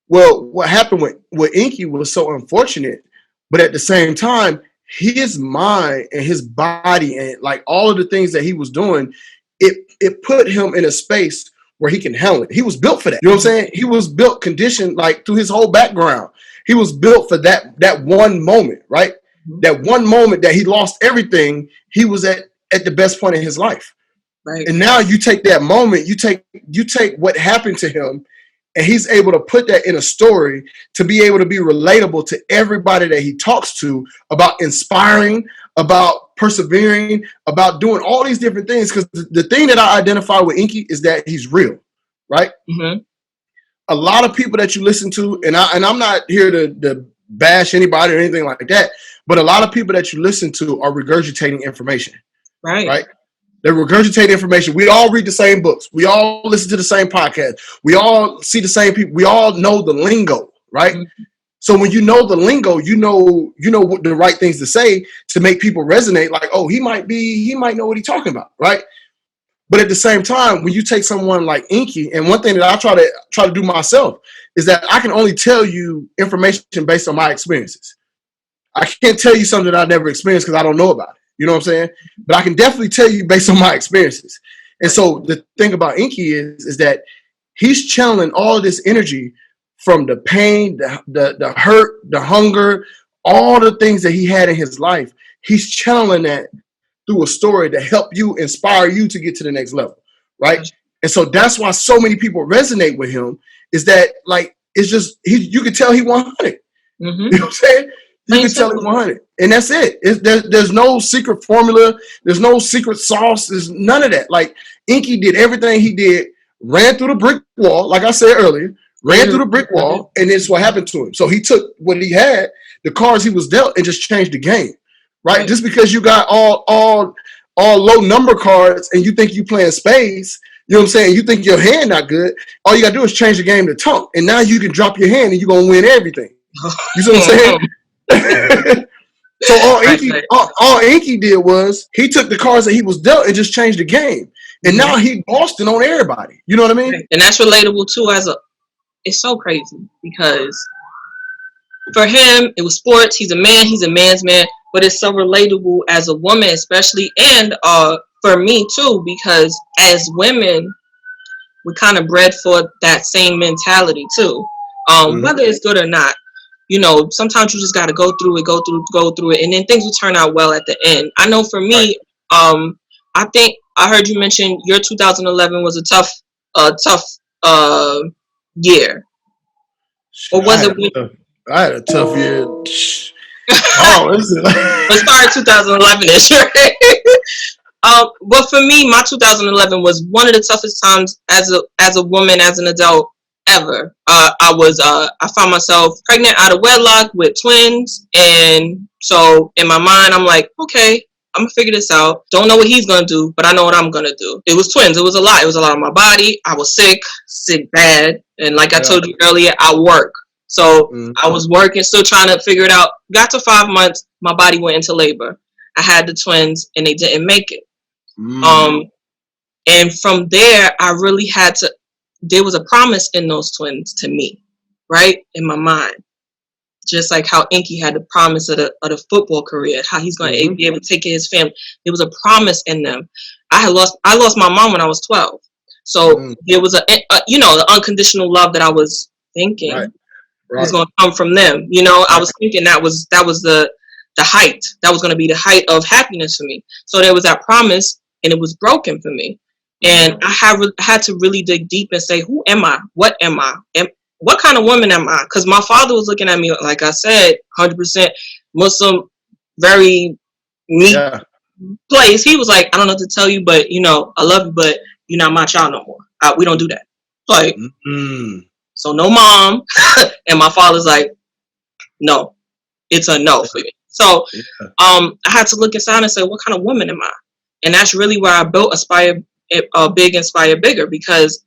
Well, what happened with Inky was so unfortunate, but at the same time, his mind and his body and like all of the things that he was doing, it put him in a space where he can handle it. He was built for that. You know what I'm saying? He was built, conditioned, like through his whole background. He was built for that one moment, right? That one moment that he lost everything, he was at the best point in his life. Right. And now you take that moment, you take what happened to him, and he's able to put that in a story to be able to be relatable to everybody that he talks to about inspiring, about persevering, about doing all these different things. Because the thing that I identify with Inky is that he's real, right? Mm-hmm. A lot of people that you listen to, and I'm not here to bash anybody or anything like that, but a lot of people that you listen to are regurgitating information, right? They regurgitate information. We all read the same books. We all listen to the same podcast. We all see the same people. We all know the lingo, right? Mm-hmm. So when you know the lingo, you know what the right things to say to make people resonate. Like, oh, he might know what he's talking about, right? But at the same time, when you take someone like Inky, and one thing that I try to do myself is that I can only tell you information based on my experiences. I can't tell you something that I never experienced because I don't know about it. You know what I'm saying? But I can definitely tell you based on my experiences. And so the thing about Inky is that he's channeling all of this energy from the pain, the hurt, the hunger, all the things that he had in his life. He's channeling that through a story to help you, inspire you to get to the next level, right? And so that's why so many people resonate with him is that, like, it's just, you can tell he 100. Mm-hmm. You know what I'm saying? You can tell he 100. And that's it. There's no secret formula. There's no secret sauce. There's none of that. Like, Inky did everything he did, ran through the brick wall, like I said earlier, ran through the brick wall, and it's what happened to him. So he took what he had, the cards he was dealt, and just changed the game. Right? Just because you got all low number cards and you think you playing spades You know what I'm saying? You think your hand not good. All you got to do is change the game to tongue. And now you can drop your hand and you're going to win everything. You see what I'm saying? So all Inky did was he took the cards that he was dealt and just changed the game. And now he bossing on everybody. You know what I mean? And that's relatable too it's so crazy because for him, it was sports. He's a man's man, but it's so relatable as a woman, especially, and for me too, because as women, we're kind of bred for that same mentality too. Whether it's good or not, you know, sometimes you just got to go through it, and then things will turn out well at the end. I know for me, I think I heard you mention your 2011 was a tough year. Or was it? I had a tough year. Oh, listen. Let's start 2011-ish, right? But for me, my 2011 was one of the toughest times as a woman, as an adult ever. I found myself pregnant out of wedlock with twins, and so in my mind, I'm like, okay, I'm gonna figure this out. Don't know what he's gonna do, but I know what I'm gonna do. It was twins. It was a lot. It was a lot on my body. I was sick bad, and like I told you earlier, I work. So I was working, still trying to figure it out. Got to 5 months, my body went into labor. I had the twins, and they didn't make it. And from there, I really had to. There was a promise in those twins to me, right, in my mind. Just like how Inky had the promise of the football career, how he's going to be able to take care of his family. There was a promise in them. I lost my mom when I was 12, so there was the unconditional love that I was thinking was going to come from them. You know, I was thinking that was the height. That was going to be the height of happiness for me. So there was that promise, and it was broken for me. And I had to really dig deep and say, who am I? What am I? What kind of woman am I? Because my father was looking at me, like I said, 100% Muslim, very neat place. He was like, I don't know what to tell you, but, you know, I love you, but you're not my child no more. We don't do that. Like, so no mom. And my father's like, no, it's a no for me. So I had to look inside and say, what kind of woman am I? And that's really where I built Aspire Big, Inspire Bigger, because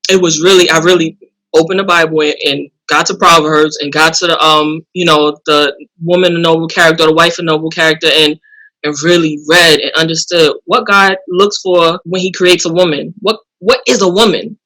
it was really, I really opened the Bible and got to Proverbs and got to the woman, a noble character, the wife, a noble character, and really read and understood what God looks for when he creates a woman. What is a woman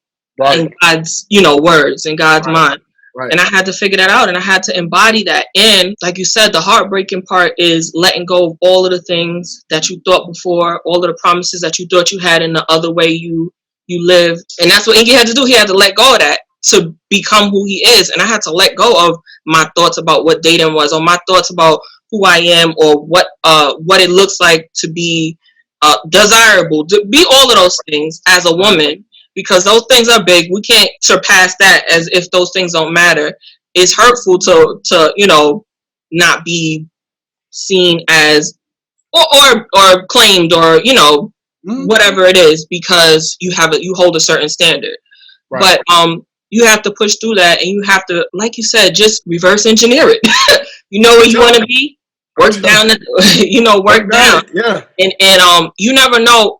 in God's, words, in God's mind. Right. And I had to figure that out, and I had to embody that. And like you said, the heartbreaking part is letting go of all of the things that you thought before, all of the promises that you thought you had in the other way you lived. And that's what Inky had to do. He had to let go of that to become who he is. And I had to let go of my thoughts about what dating was, or my thoughts about who I am, or what it looks like to be desirable, to be all of those things as a woman. Because those things are big. We can't surpass that as if those things don't matter. It's hurtful to not be seen as or claimed or whatever it is, because you hold a certain standard. Right. But you have to push through that, and you have to, like you said, just reverse engineer it. You know where you want to be. Work down, work down. Yeah. And you never know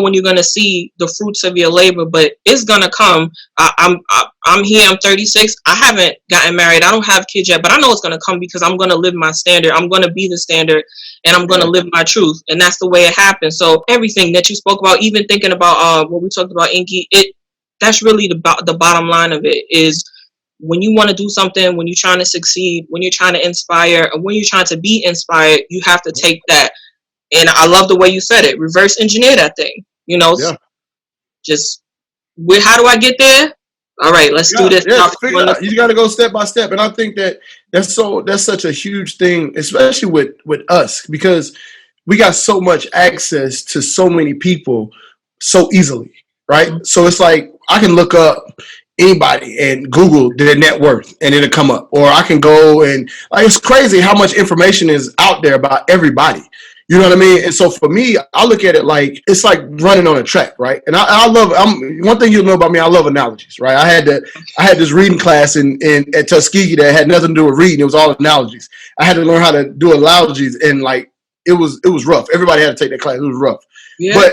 when you're gonna see the fruits of your labor, but it's gonna come. I'm here. I'm 36. I haven't gotten married. I don't have kids yet, but I know it's gonna come, because I'm gonna live my standard. I'm gonna be the standard, and I'm gonna live my truth, and that's the way it happens. So everything that you spoke about, even thinking about what we talked about, Inky, that's really the bottom line of it is. When you want to do something, when you're trying to succeed, when you're trying to inspire, or when you're trying to be inspired, you have to take that. And I love the way you said it. Reverse engineer that thing. Just how do I get there? All right, let's do this. Yeah, you got to go step by step. And I think that's such a huge thing, especially with us, because we got so much access to so many people so easily, right? Mm-hmm. So it's like I can look up anybody and Google their net worth and it'll come up. Or I can go and it's crazy how much information is out there about everybody. You know what I mean? And so for me, I look at it like it's like running on a track, right? And I love. One thing you know about me, I love analogies, right? I had this reading class at Tuskegee that had nothing to do with reading. It was all analogies. I had to learn how to do analogies, and it was rough. Everybody had to take that class. It was rough. Yeah.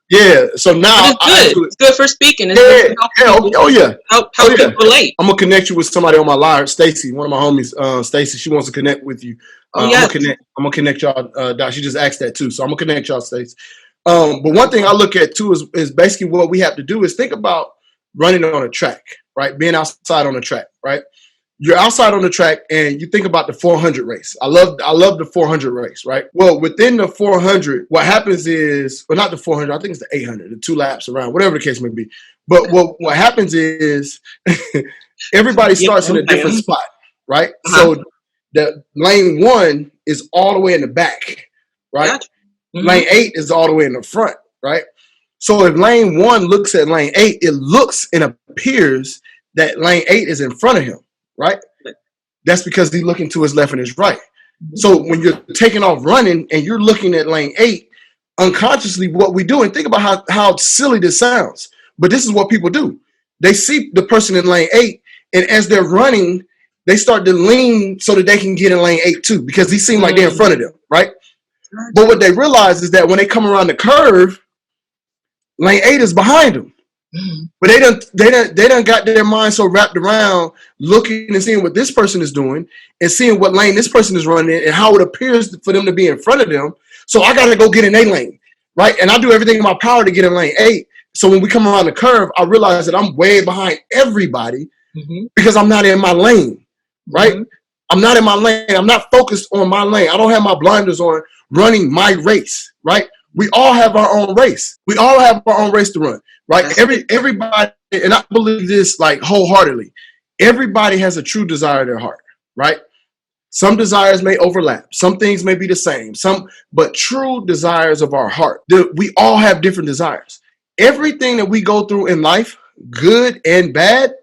Yeah. So now But it's good. It's good for speaking. It's good for helping people, help people relate. I'm gonna connect you with somebody on my line, Stacy, one of my homies. Stacy, she wants to connect with you. Yes. I'm gonna connect y'all. Doc, she just asked that too, so I'm gonna connect y'all, Stacy. But one thing I look at too is basically what we have to do is think about running on a track, right? Being outside on a track, right? You're outside on the track and you think about the 400 race. I love the 400 race, right? Well, within the 400, what happens is, well, not the 400, I think it's the 800, the 2 laps around, whatever the case may be. But what happens is everybody starts in a different spot, right? So the lane 1 is all the way in the back, right? Gotcha. Lane 8 is all the way in the front, right? So if lane 1 looks at lane 8, it looks and appears that lane 8 is in front of him. Right? That's because he's looking to his left and his right. So when you're taking off running and you're looking at lane 8, unconsciously what we do, and think about how silly this sounds, but this is what people do. They see the person in lane 8, and as they're running, they start to lean so that they can get in lane 8 too, because he seems like they're in front of them, right? But what they realize is that when they come around the curve, lane 8 is behind them. But they done got their mind so wrapped around looking and seeing what this person is doing and seeing what lane this person is running in and how it appears for them to be in front of them. So I got to go get in a lane, right? And I do everything in my power to get in lane 8. So when we come around the curve, I realize that I'm way behind everybody because I'm not in my lane, right? I'm not in my lane. I'm not focused on my lane. I don't have my blinders on running my race, right? We all have our own race. We all have our own race to run, right? Everybody, and I believe this like wholeheartedly, everybody has a true desire in their heart, right? Some desires may overlap. Some things may be the same. But true desires of our heart, we all have different desires. Everything that we go through in life, good and bad,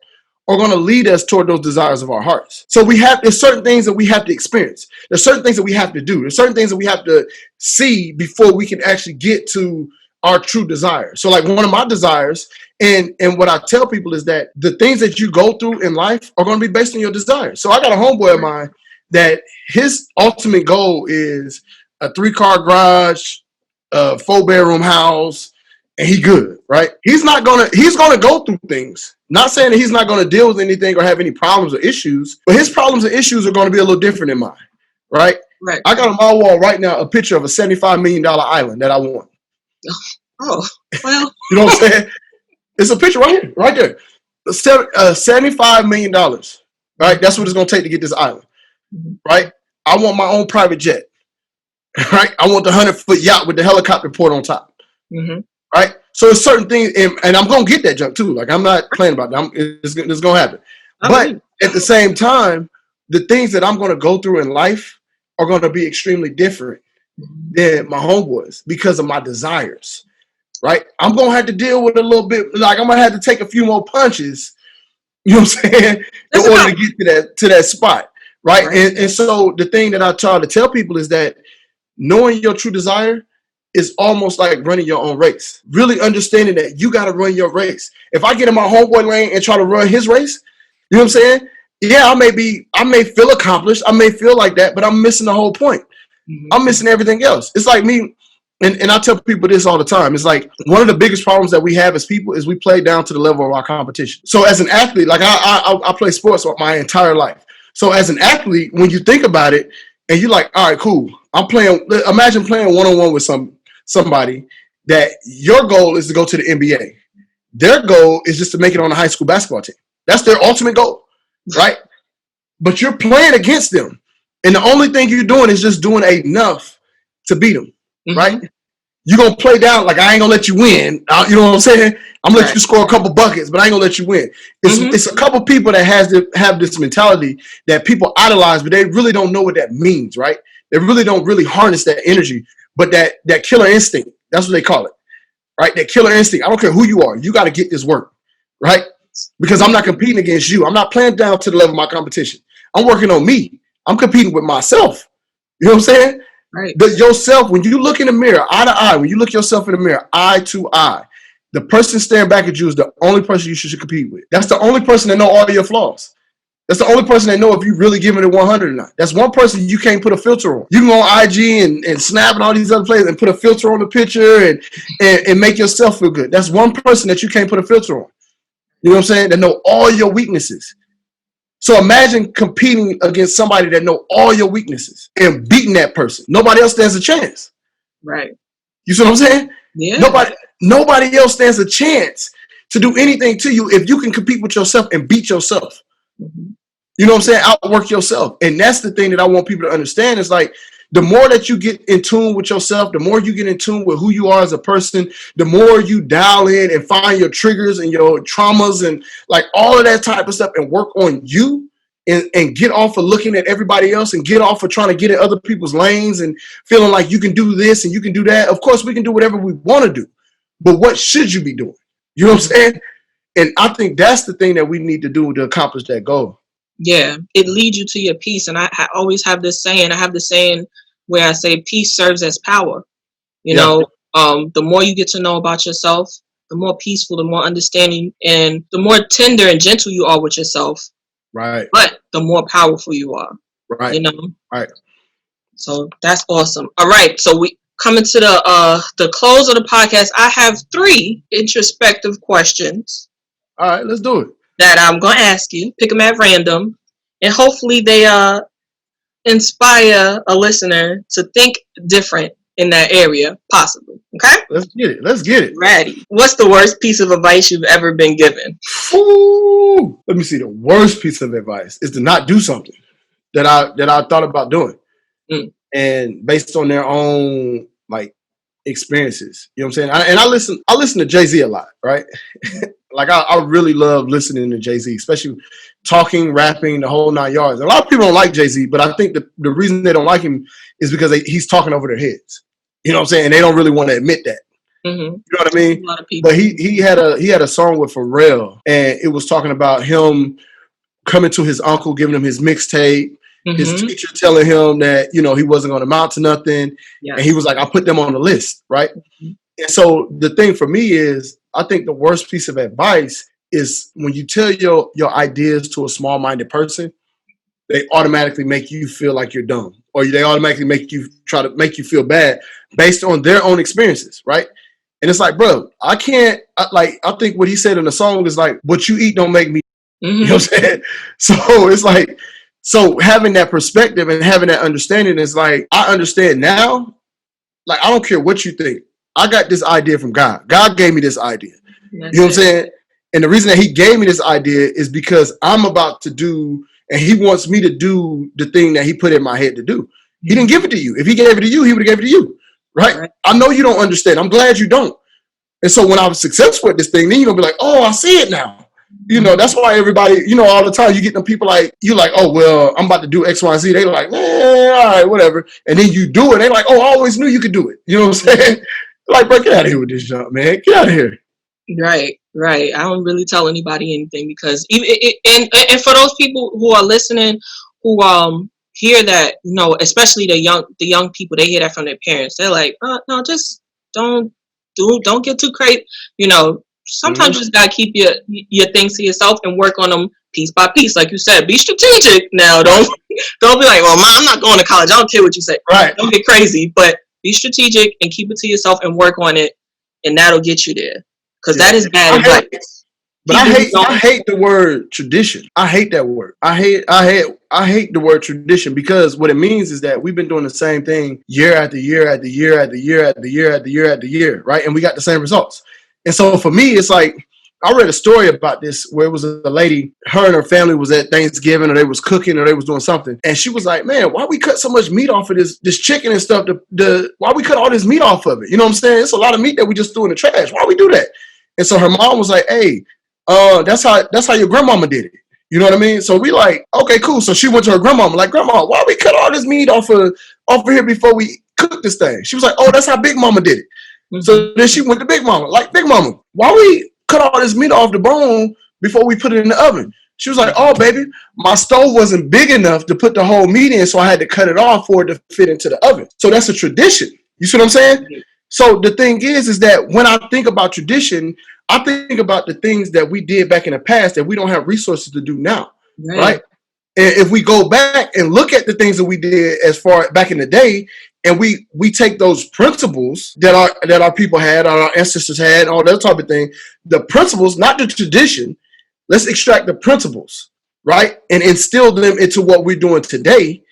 are going to lead us toward those desires of our hearts. So there's certain things that we have to experience. There's certain things that we have to do. There's certain things that we have to see before we can actually get to our true desire. So like one of my desires, and what I tell people is that the things that you go through in life are going to be based on your desires. So I got a homeboy of mine that his ultimate goal is a 3-car garage, a 4-bedroom house, and he good, right? He's gonna go through things. Not saying that he's not gonna deal with anything or have any problems or issues, but his problems and issues are gonna be a little different than mine, right? Right. I got on my wall right now a picture of a $75 million island that I want. Oh, well. You know what I'm saying? It's a picture right here, right there. $75 million, right? That's what it's gonna take to get this island, right? I want my own private jet, right? I want the 100-foot yacht with the helicopter port on top. Right? So there's certain things, and I'm going to get that junk too. Like, I'm not playing about that. It's going to happen. But at the same time, the things that I'm going to go through in life are going to be extremely different than my homeboys because of my desires, right? I'm going to have to deal with a little bit, like I'm going to have to take a few more punches, you know what I'm saying, in order to get to that spot, right? And so the thing that I try to tell people is that knowing your true desire is almost like running your own race. Really understanding that you got to run your race. If I get in my homeboy lane and try to run his race, you know what I'm saying? Yeah, I may feel accomplished. I may feel like that, but I'm missing the whole point. I'm missing everything else. It's like me, and I tell people this all the time. It's like one of the biggest problems that we have as people is we play down to the level of our competition. So as an athlete, like I play sports my entire life. So as an athlete, when you think about it, and you're like, all right, cool. Imagine playing one-on-one with somebody that your goal is to go to the NBA. Their goal is just to make it on a high school basketball team. That's their ultimate goal, right? But you're playing against them. And the only thing you're doing is just doing enough to beat them, right? You're going to play down like, I ain't going to let you win. You know what I'm saying? I'm going to let you score a couple buckets, but I ain't going to let you win. It's a couple people that have this mentality that people idolize, but they really don't know what that means, right? They really don't really harness that energy. But that killer instinct, that's what they call it, right? That killer instinct. I don't care who you are. You got to get this work, right? Because I'm not competing against you. I'm not playing down to the level of my competition. I'm working on me. I'm competing with myself. You know what I'm saying? Right. Yourself, when you look in the mirror, eye to eye, when you look yourself in the mirror, eye to eye, the person staring back at you is the only person you should compete with. That's the only person that knows all your flaws. That's the only person that know if you really giving it 100 or not. That's one person you can't put a filter on. You can go on IG and Snap and all these other places and put a filter on the picture and make yourself feel good. That's one person that you can't put a filter on. You know what I'm saying? That know all your weaknesses. So imagine competing against somebody that know all your weaknesses and beating that person. Nobody else stands a chance. Right. You see what I'm saying? Yeah. Nobody else stands a chance to do anything to you if you can compete with yourself and beat yourself. Mm-hmm. You know what I'm saying? Outwork yourself. And that's the thing that I want people to understand is like, the more that you get in tune with yourself, the more you get in tune with who you are as a person, the more you dial in and find your triggers and your traumas and like all of that type of stuff and work on you and get off of looking at everybody else and get off of trying to get in other people's lanes and feeling like you can do this and you can do that. Of course, we can do whatever we want to do, but what should you be doing? You know what I'm saying? And I think that's the thing that we need to do to accomplish that goal. Yeah, it leads you to your peace. And I always have this saying. I have this saying where I say peace serves as power. You know, the more you get to know about yourself, the more peaceful, the more understanding, and the more tender and gentle you are with yourself. Right. But the more powerful you are. Right. You know? Right. So that's awesome. All right. So we coming to the close of the podcast. I have 3 introspective questions. All right, let's do it. That I'm going to ask you. Pick them at random. And hopefully they inspire a listener to think different in that area, possibly. Okay? Let's get it. Ready. What's the worst piece of advice you've ever been given? Ooh, let me see. The worst piece of advice is to not do something that I thought about doing. And based on their own like experiences. You know what I'm saying? I listen to Jay-Z a lot, right? Like I really love listening to Jay-Z, especially talking, rapping, the whole 9 yards. A lot of people don't like Jay-Z, but I think the reason they don't like him is because he's talking over their heads. You know what I'm saying? And they don't really want to admit that. Mm-hmm. You know what I mean? A lot of people. But he had a song with Pharrell, and it was talking about him coming to his uncle, giving him his mixtape. Mm-hmm. His teacher telling him that, you know, he wasn't going to amount to nothing. Yeah. And he was like, I put them on the list, right? Mm-hmm. And so the thing for me is, I think the worst piece of advice is when you tell your ideas to a small-minded person, they automatically make you feel like you're dumb, or they automatically try to make you feel bad based on their own experiences, right? And it's like, bro, I think what he said in the song is like, what you eat don't make me, you know what I'm saying? So it's like, so having that perspective and having that understanding is like, I understand now, like, I don't care what you think. I got this idea from God. God gave me this idea. You know what I'm saying? And the reason that he gave me this idea is because I'm about to do, and he wants me to do the thing that he put in my head to do. He didn't give it to you. If he gave it to you, he would have gave it to you. Right? I know you don't understand. I'm glad you don't. And so when I was successful at this thing, then you're going to be like, oh, I see it now. You know, that's why everybody, you know, all the time you get them people like, you like, oh, well, I'm about to do X, Y, and Z. They like, all right, whatever. And then you do it. They like, oh, I always knew you could do it. You know what I'm saying? Like, bro, get out of here with this junk, man. Get out of here. Right. I don't really tell anybody anything because even and for those people who are listening, who hear that, you know, especially the young people, they hear that from their parents. They're like, no, just don't get too crazy. You know, sometimes you just gotta keep your things to yourself and work on them piece by piece, like you said. Be strategic. Now, don't be like, well, I'm not going to college. I don't care what you say. Right. Don't get crazy, but be strategic and keep it to yourself and work on it, and that'll get you there. Because that is bad advice. But I hate the word tradition. I hate that word. I hate the word tradition because what it means is that we've been doing the same thing year after year after year after year after year after year after year, right? And we got the same results. And so for me, it's like, I read a story about this where it was a lady, her and her family was at Thanksgiving, or they was cooking, or they was doing something. And she was like, man, why we cut so much meat off of this chicken and stuff? Why we cut all this meat off of it? You know what I'm saying? It's a lot of meat that we just threw in the trash. Why we do that? And so her mom was like, hey, that's how your grandmama did it. You know what I mean? So we like, okay, cool. So she went to her grandmama, like, grandma, why we cut all this meat off of here before we cook this thing? She was like, oh, that's how Big Mama did it. Mm-hmm. So then she went to Big Mama, like, Big Mama, why we cut all this meat off the bone before we put it in the oven? She was like, oh, baby, my stove wasn't big enough to put the whole meat in, so I had to cut it off for it to fit into the oven. So that's a tradition. You see what I'm saying? Mm-hmm. So the thing is that when I think about tradition, I think about the things that we did back in the past that we don't have resources to do now, right? And if we go back and look at the things that we did as far back in the day, and we take those principles that our people had, our ancestors had, all that type of thing, the principles, not the tradition. Let's extract the principles, right, and instill them into what we're doing today.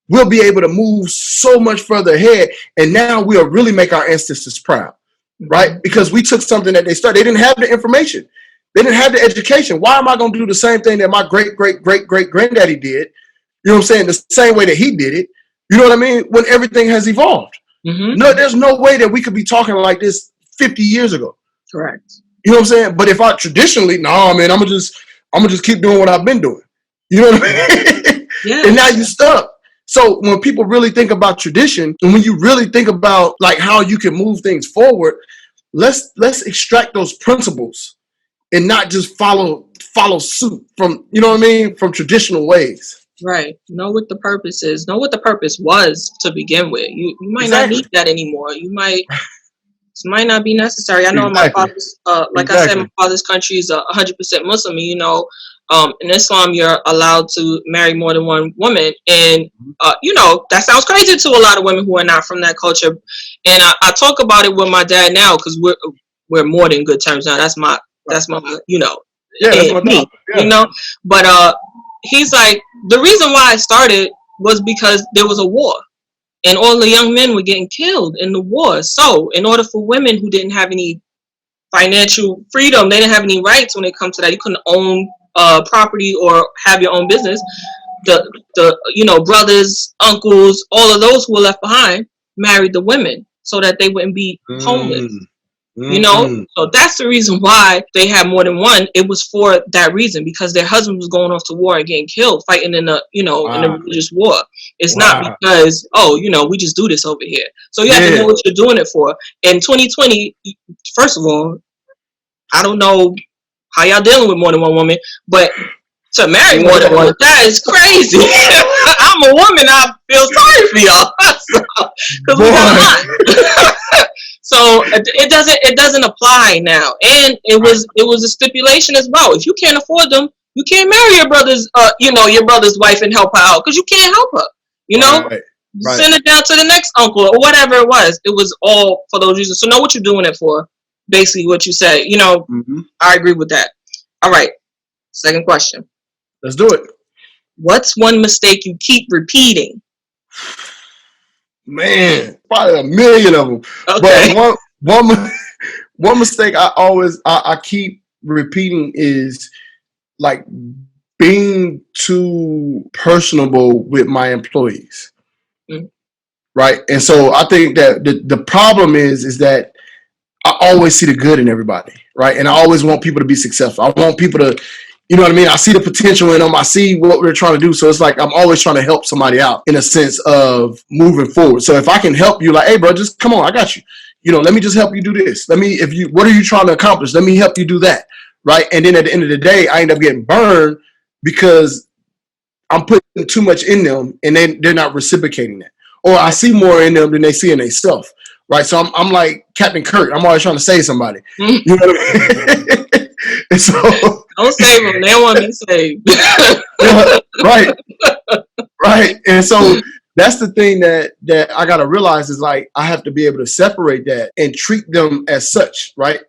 We'll be able to move so much further ahead, and now we'll really make our ancestors proud, right? Because we took something that they started. They didn't have the information. They didn't have the education. Why am I going to do the same thing that my great granddaddy did? You know what I'm saying? The same way that he did it. You know what I mean? When everything has evolved. Mm-hmm. No, there's no way that we could be talking like this 50 years ago. Correct. You know what I'm saying? But if I traditionally, man, I'm gonna just keep doing what I've been doing. You know what I mean? Yeah. And now you're stuck. So when people really think about tradition, and when you really think about like how you can move things forward, let's extract those principles and not just follow suit from, you know what I mean, from traditional ways. Right. Know what the purpose is. Know what the purpose was to begin with. You might not need that anymore. It might not be necessary. I know my father's, I said, my father's country is 100% Muslim. You know, in Islam, you're allowed to marry more than one woman. And, you know, that sounds crazy to a lot of women who are not from that culture. And I talk about it with my dad now because we're more than good terms now. That's my, you know, me, you know. But he's like, the reason why I started was because there was a war. And all the young men were getting killed in the war. So in order for women who didn't have any financial freedom, they didn't have any rights when it comes to that. You couldn't own property or have your own business. The you know, brothers, uncles, all of those who were left behind married the women so that they wouldn't be homeless. You know, so that's the reason why they had more than one. It was for that reason, because their husband was going off to war and getting killed, fighting in the, you know, in the religious war. It's not because, you know, we just do this over here. So you have to know what you're doing it for. In 2020, first of all, I don't know how y'all dealing with more than one woman, but to marry more than one, that is crazy. I'm a woman, I feel sorry for y'all. Because we got a lot. So it doesn't apply now, and it was a stipulation as well. If you can't afford them, you can't marry your brother's your brother's wife and help her out, because you can't help her. You know, send it down to the next uncle or whatever it was. It was all for those reasons. So know what you're doing it for. Basically, what you said. You know, I agree with that. All right, second question. Let's do it. What's one mistake you keep repeating? Man, probably a million of them. Okay. But one mistake I keep repeating is like being too personable with my employees. Right? And so I think that the problem is that I always see the good in everybody, right? And I always want people to be successful. I want people to, you know what I mean? I see the potential in them. I see what we're trying to do. So it's like I'm always trying to help somebody out in a sense of moving forward. So if I can help you, like, hey, bro, just come on, I got you. You know, let me just help you do this. What are you trying to accomplish? Let me help you do that, right? And then at the end of the day, I end up getting burned because I'm putting too much in them and they're not reciprocating that. Or I see more in them than they see in themselves, right? So I'm like Captain Kirk. I'm always trying to save somebody. You know what I mean? And so, don't save them. They don't want to be saved. Right. And so that's the thing that I got to realize is like I have to be able to separate that and treat them as such, right?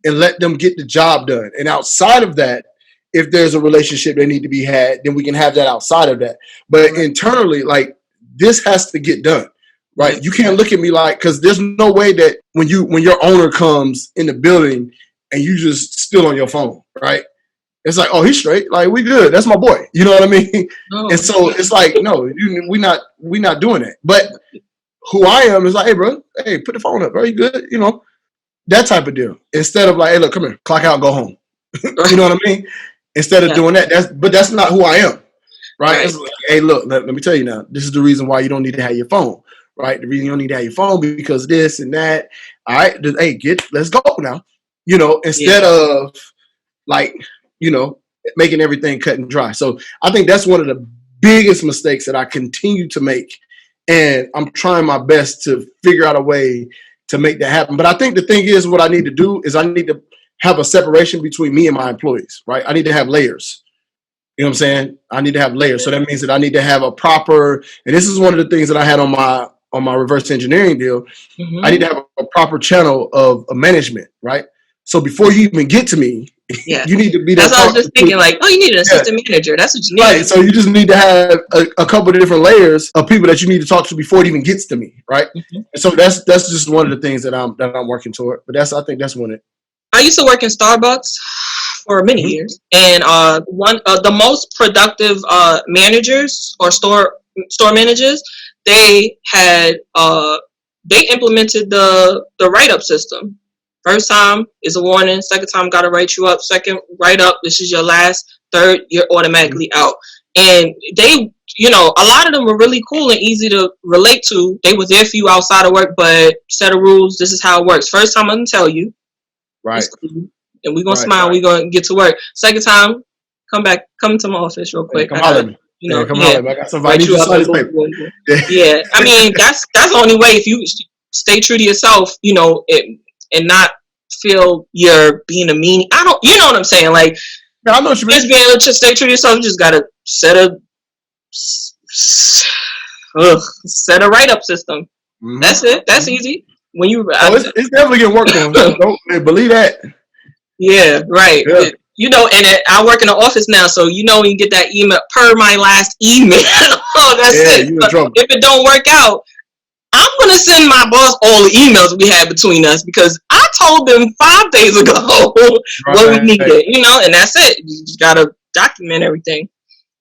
And let them get the job done. And outside of that, if there's a relationship that need to be had, then we can have that outside of that. But internally, like this has to get done, right? You can't look at me like, because there's no way that when your owner comes in the building and you just still on your phone, right? It's like, oh, he's straight. Like, we good. That's my boy. You know what I mean? Oh. And so it's like, no, we not doing that. But who I am is like, hey, bro, hey, put the phone up, bro. You good? You know, that type of deal. Instead of like, hey, look, come here, clock out, go home. You know what I mean? Instead of doing that, that's not who I am, right? It's like, hey, look, let me tell you now. This is the reason why you don't need to have your phone, right? The reason you don't need to have your phone because this and that. All right, hey, let's go now. You know, instead of like, you know, making everything cut and dry. So I think that's one of the biggest mistakes that I continue to make. And I'm trying my best to figure out a way to make that happen. But I think the thing is, what I need to do is I need to have a separation between me and my employees, right? I need to have layers. You know what I'm saying? I need to have layers. So that means that I need to have a proper, and this is one of the things that I had on my reverse engineering deal. Mm-hmm. I need to have a proper channel of management, right? So before you even get to me, yeah, you need to be there. That's what I was just thinking. Like, oh, you need an assistant manager. That's what you need. Right. So you just need to have a couple of different layers of people that you need to talk to before it even gets to me, right? Mm-hmm. And so that's just one of the things that I'm working toward. But I think that's one. I used to work in Starbucks for many years, and the most productive managers or store managers, they implemented the write-up system. First time is a warning. Second time, got to write you up. Second, write up. This is your last. Third, you're automatically out. And they, a lot of them were really cool and easy to relate to. They were there for you outside of work, but set of rules. This is how it works. First time, I'm going to tell you. Right. Cool. And we're going to smile. We're going to get to work. Second time, come to my office real quick. Come holler at me. Come holler at me. I got somebody you up paper. Yeah. I mean, that's the only way. If you stay true to yourself, and not feel you're being a meanie. You know what I'm saying? Like, yeah, I know what you mean. Just being able to stay true to yourself, you just gotta set a write-up system. Mm-hmm. That's it. That's easy. When you, it's definitely getting worked on. Don't believe that. Yeah, right. Yeah. And I work in the office now, so when you get that email per my last email, that's it. If it don't work out, I'm going to send my boss all the emails we had between us because I told them 5 days ago what we needed, and that's it. You just got to document everything.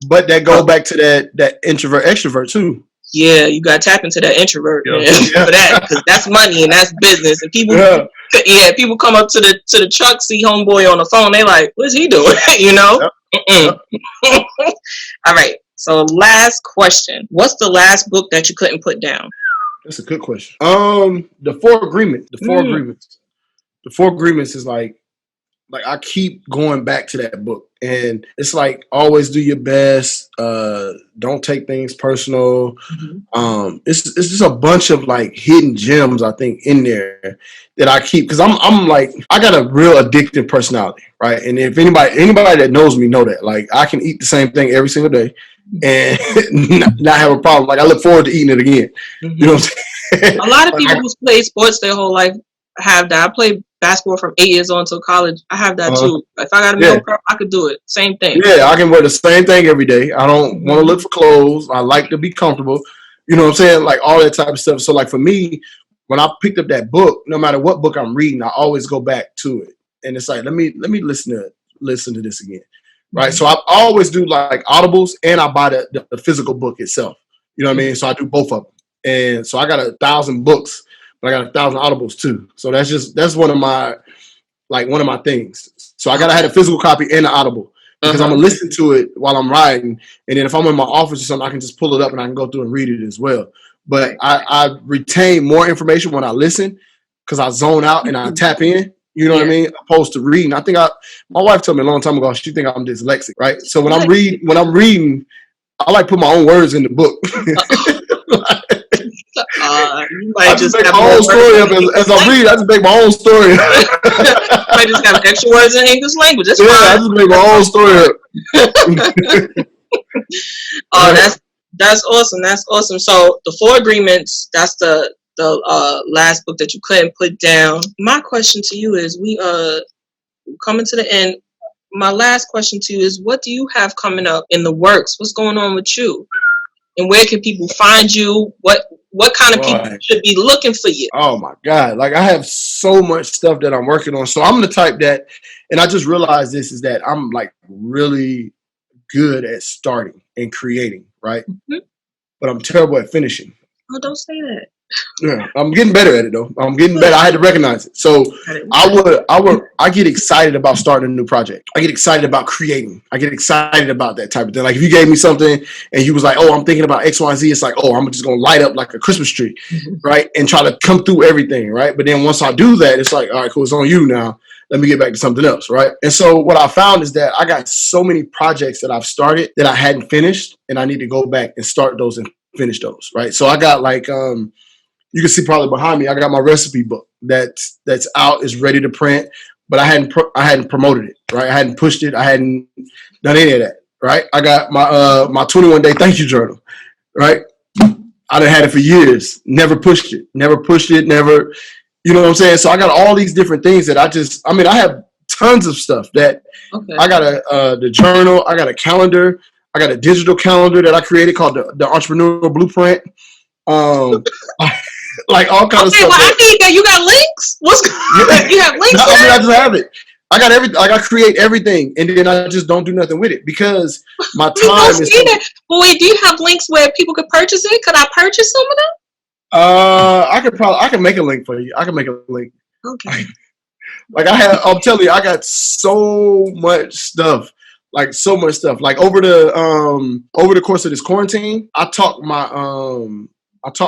But that goes back to that introvert extrovert too. Yeah, you got to tap into that introvert for that because that's money and that's business. And people, people come up to the truck, see homeboy on the phone, they like, what's he doing? Yep. All right. So last question. What's the last book that you couldn't put down? That's a good question. The Four Agreements. The Four Agreements. The Four Agreements is like I keep going back to that book, and it's like always do your best. Don't take things personal. Mm-hmm. It's just a bunch of like hidden gems I think in there that I keep because I'm like I got a real addictive personality, right? And if anybody that knows me know that like I can eat the same thing every single day and not have a problem. Like I look forward to eating it again. Mm-hmm. You know what I'm saying? A lot of people who's played sports their whole life have that. I played basketball from 8 years on until college. I have that too. If I got a meal prep, I could do it. Same thing. Yeah, I can wear the same thing every day. I don't want to look for clothes. I like to be comfortable. You know what I'm saying? Like all that type of stuff. So like for me, when I picked up that book, no matter what book I'm reading, I always go back to it. And it's like, let me listen to this again. Right. So I always do like audibles and I buy the physical book itself. You know what I mean? So I do both of them. And so I got 1,000 books, but I got 1,000 audibles too. So that's one of my things. So I gotta have a physical copy and an audible because I'm gonna listen to it while I'm riding. And then if I'm in my office or something, I can just pull it up and I can go through and read it as well. But I retain more information when I listen because I zone out and I tap in. You know what I mean? Opposed to reading. I think my wife told me a long time ago, she think I'm dyslexic, right? So when I'm reading, I like put my own words in the book. I just make my own story up as I read. I just make my own story up. I just have extra words in English language. That's fine. I just make my own story up. Oh, that's awesome. That's awesome. So the Four Agreements, that's the last book that you couldn't put down. My question to you is, we coming to the end. My last question to you is, what do you have coming up in the works? What's going on with you? And where can people find you? What kind of people should be looking for you? Oh my God. Like I have so much stuff that I'm working on. So I'm the type that, and I just realized this is that I'm like really good at starting and creating, right? Mm-hmm. But I'm terrible at finishing. Oh, don't say that. Yeah, I'm getting better at it though. I'm getting better. I had to recognize it. So I get excited about starting a new project. I get excited about creating. I get excited about that type of thing. Like if you gave me something and you was like, oh, I'm thinking about X, Y, and Z, it's like, oh, I'm just gonna light up like a Christmas tree, right? And try to come through everything, right? But then once I do that, it's like, all right, cool, it's on you now. Let me get back to something else, right? And so what I found is that I got so many projects that I've started that I hadn't finished, and I need to go back and start those and finish those, right? So I got like you can see probably behind me, I got my recipe book that's out, is ready to print, but I hadn't promoted it, right? I hadn't pushed it. I hadn't done any of that. right? I got my 21 day thank you journal, right? I done had it for years, never pushed it, never, you know what I'm saying? So I got all these different things that I have tons of stuff that I got the journal, I got a calendar, I got a digital calendar that I created called the Entrepreneur Blueprint. Like all kind of stuff. Well, I need that. You got links? You have links? I just have it. I got everything. Like I create everything, and then I just don't do nothing with it because my time is. But wait, do you have links where people could purchase it? Could I purchase some of them? I can make a link for you. I can make a link. Okay. Like I'm telling you, I got so much stuff. Like so much stuff. Like over the course of this quarantine, I taught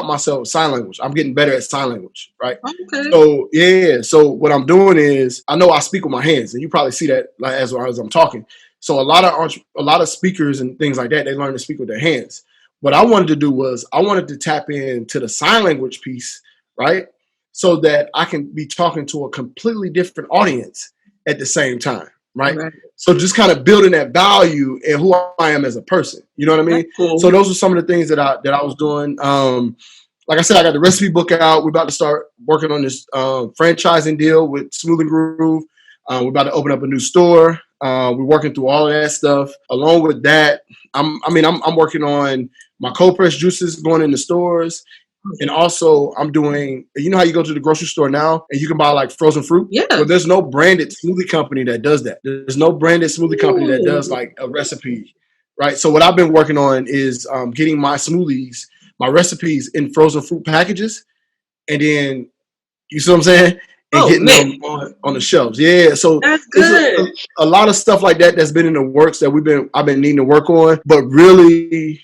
myself sign language. I'm getting better at sign language, right? Okay. So yeah. So what I'm doing is I know I speak with my hands, and you probably see that like as I'm talking. So a lot of speakers and things like that, they learn to speak with their hands. What I wanted to do was I wanted to tap into the sign language piece, right? So that I can be talking to a completely different audience at the same time, right? So just kind of building that value and who I am as a person. You know what I mean? Cool. So those are some of the things that I was doing. Like I said, I got the recipe book out. We're about to start working on this franchising deal with Smoothie Groove. We're about to open up a new store. We're working through all of that stuff. Along with that, I'm working on my cold pressed juices going in the stores. And also I'm doing, you know how you go to the grocery store now and you can buy like frozen fruit? Yeah. Well, there's no branded smoothie company that does that. There's no branded smoothie company that does like a recipe, right? So what I've been working on is getting my smoothies, my recipes in frozen fruit packages. And then, you see what I'm saying? And getting them on the shelves. Yeah. So that's good. A lot of stuff like that that's been in the works that I've been needing to work on, but really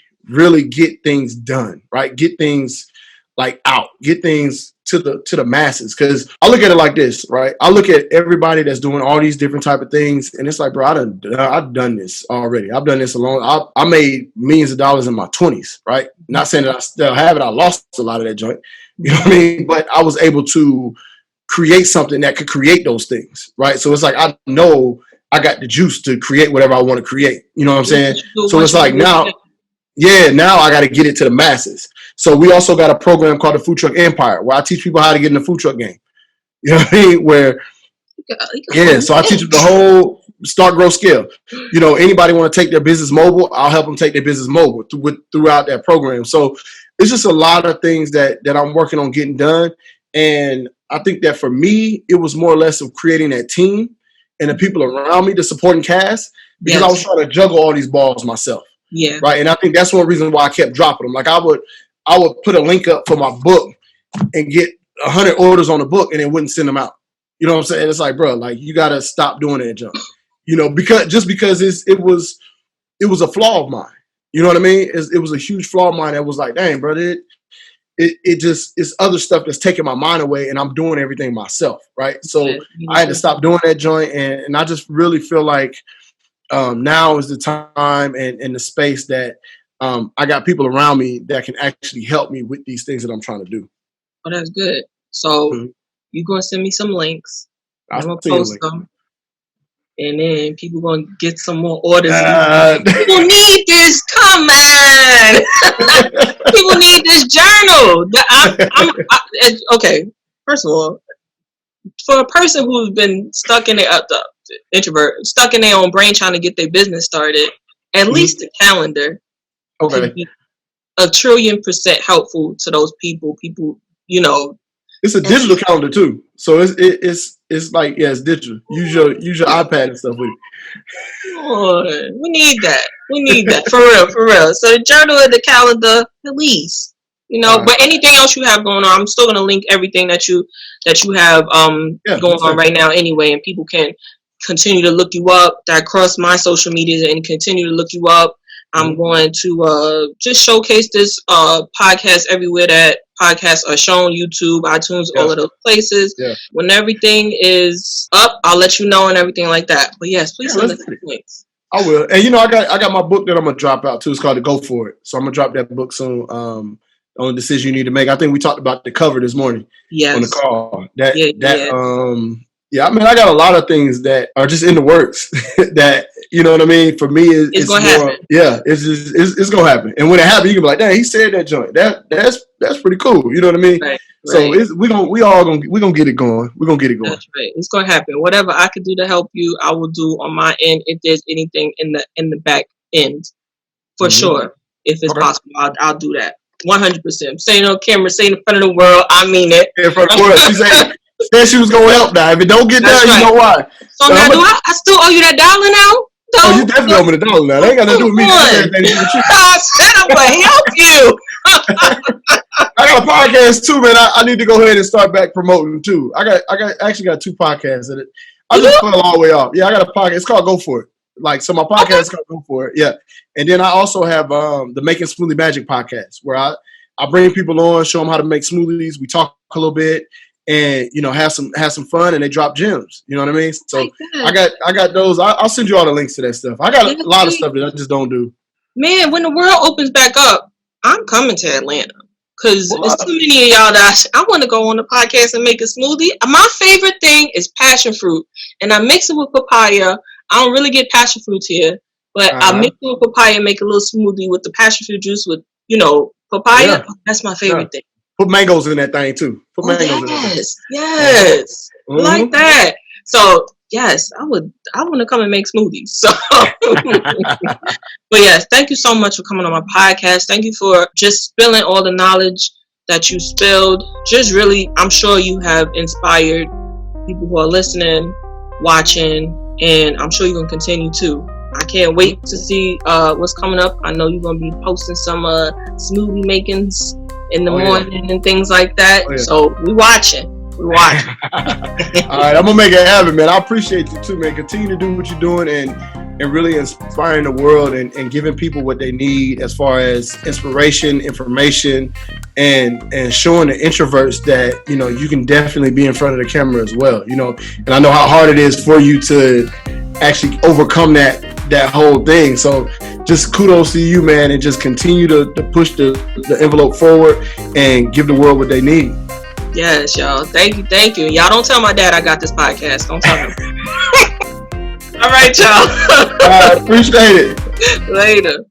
get things done, right? Get things like out, get things to the masses. Cause I look at it like this, right? I look at everybody that's doing all these different type of things. And it's like, bro, I've done this already. I've done this alone. I made millions of dollars in my 20s, right? Not saying that I still have it. I lost a lot of that joint. You know what I mean? But I was able to create something that could create those things, right? So it's like, I know I got the juice to create whatever I want to create. You know what I'm saying? So it's like now I got to get it to the masses. So we also got a program called the Food Truck Empire where I teach people how to get in the food truck game. You know what I mean? So I teach them the whole start, grow, scale. You know, anybody want to take their business mobile, I'll help them take their business mobile throughout that program. So it's just a lot of things that I'm working on getting done. And I think that for me, it was more or less of creating that team and the people around me, the supporting cast, because I was trying to juggle all these balls myself. Yeah. Right. And I think that's one reason why I kept dropping them. Like I would put a link up for my book and get 100 orders on the book and then wouldn't send them out. You know what I'm saying? It's like, bro, like you got to stop doing that junk, you know, because it was a flaw of mine. You know what I mean? It was a huge flaw of mine that was like, dang, bro, it just, it's other stuff that's taking my mind away and I'm doing everything myself. Right. So I had to stop doing that joint. And I just really feel like now is the time and the space that I got people around me that can actually help me with these things that I'm trying to do. Oh, that's good. So you're going to send me some links. I'm going to post them. And then people going to get some more orders. People need this. Come on. People need this journal. Okay. First of all, for a person who's been stuck in the introvert, stuck in their own brain trying to get their business started, at least the calendar could be 1,000,000,000% helpful to those people. People, you know. It's a digital calendar too. So it's like, it's digital. Use your iPad and stuff with it. Lord, we need that. For real. So the journal and the calendar, at least. You know, but anything else you have going on, I'm still gonna link everything that you have going on right now anyway, and people can continue to look you up. That cross my social medias and continue to look you up. I'm going to just showcase this podcast everywhere that podcasts are shown, YouTube, iTunes, all of those places. Yeah. When everything is up, I'll let you know and everything like that. But yes, please send us the links. I will. And you know, I got my book that I'm gonna drop out too. It's called The Go For It. So I'm gonna drop that book soon. On the decision you need to make. I think we talked about the cover this morning on the call. Yeah, I mean, I got a lot of things that are just in the works that, you know what I mean? For me, it's gonna more, happen. yeah, it's gonna happen. And when it happens, you can be like, dang, he said that joint. That's pretty cool. You know what I mean? Right. So we're gonna get it going. We're gonna get it going. That's right. It's gonna happen. Whatever I could do to help you, I will do on my end. If there's anything in the back end, for sure. If it's possible, I'll do that. 100%. Say no camera, say in front of the world. I mean it. In front of the world. She said she was gonna help now. If it don't get done, you know why. So now, do I still owe you that $1 now? Oh, you definitely owe me the $1 now. That ain't got nothing to do with me. I said I'm gonna help you. I got a podcast too, man. I need to go ahead and start back promoting too. I actually got 2 podcasts in it. I just fell all the way off. Yeah, I got a podcast. It's called Go For It. Like, so my podcast is called Go For It. Yeah. And then I also have the Making Smoothie Magic podcast, where I bring people on, show them how to make smoothies. We talk a little bit and, you know, have some fun, and they drop gems. You know what I mean? So I got those. I'll send you all the links to that stuff. I got a lot of stuff that I just don't do. Man, when the world opens back up, I'm coming to Atlanta. Because there's too many of y'all that I want to go on the podcast and make a smoothie. My favorite thing is passion fruit. And I mix it with papaya. I don't really get passion fruits here. But I mix it with papaya and make a little smoothie with the passion fruit juice with, you know, papaya. Yeah. That's my favorite thing. Put mangoes in that thing, too. Put mangoes in that thing. Yes. Mm-hmm. Like that. So, yes, I want to come and make smoothies. So, but yes, thank you so much for coming on my podcast. Thank you for just spilling all the knowledge that you spilled. Just really, I'm sure you have inspired people who are listening, watching, and I'm sure you're going to continue to. I can't wait to see what's coming up. I know you're going to be posting some smoothie makings in the morning and things like that. So we watching. All right, I'm gonna make it happen, man. I appreciate you too, man. Continue to do what you're doing and really inspiring the world and giving people what they need as far as inspiration, information, and showing the introverts that, you know, you can definitely be in front of the camera as well, you know. And I know how hard it is for you to actually overcome that whole thing. So just kudos to you, man, and just continue to push the envelope forward and give the world what they need. Yes, y'all. Thank you. Y'all don't tell my dad I got this podcast. Don't tell him. All right, y'all. Appreciate it. Later.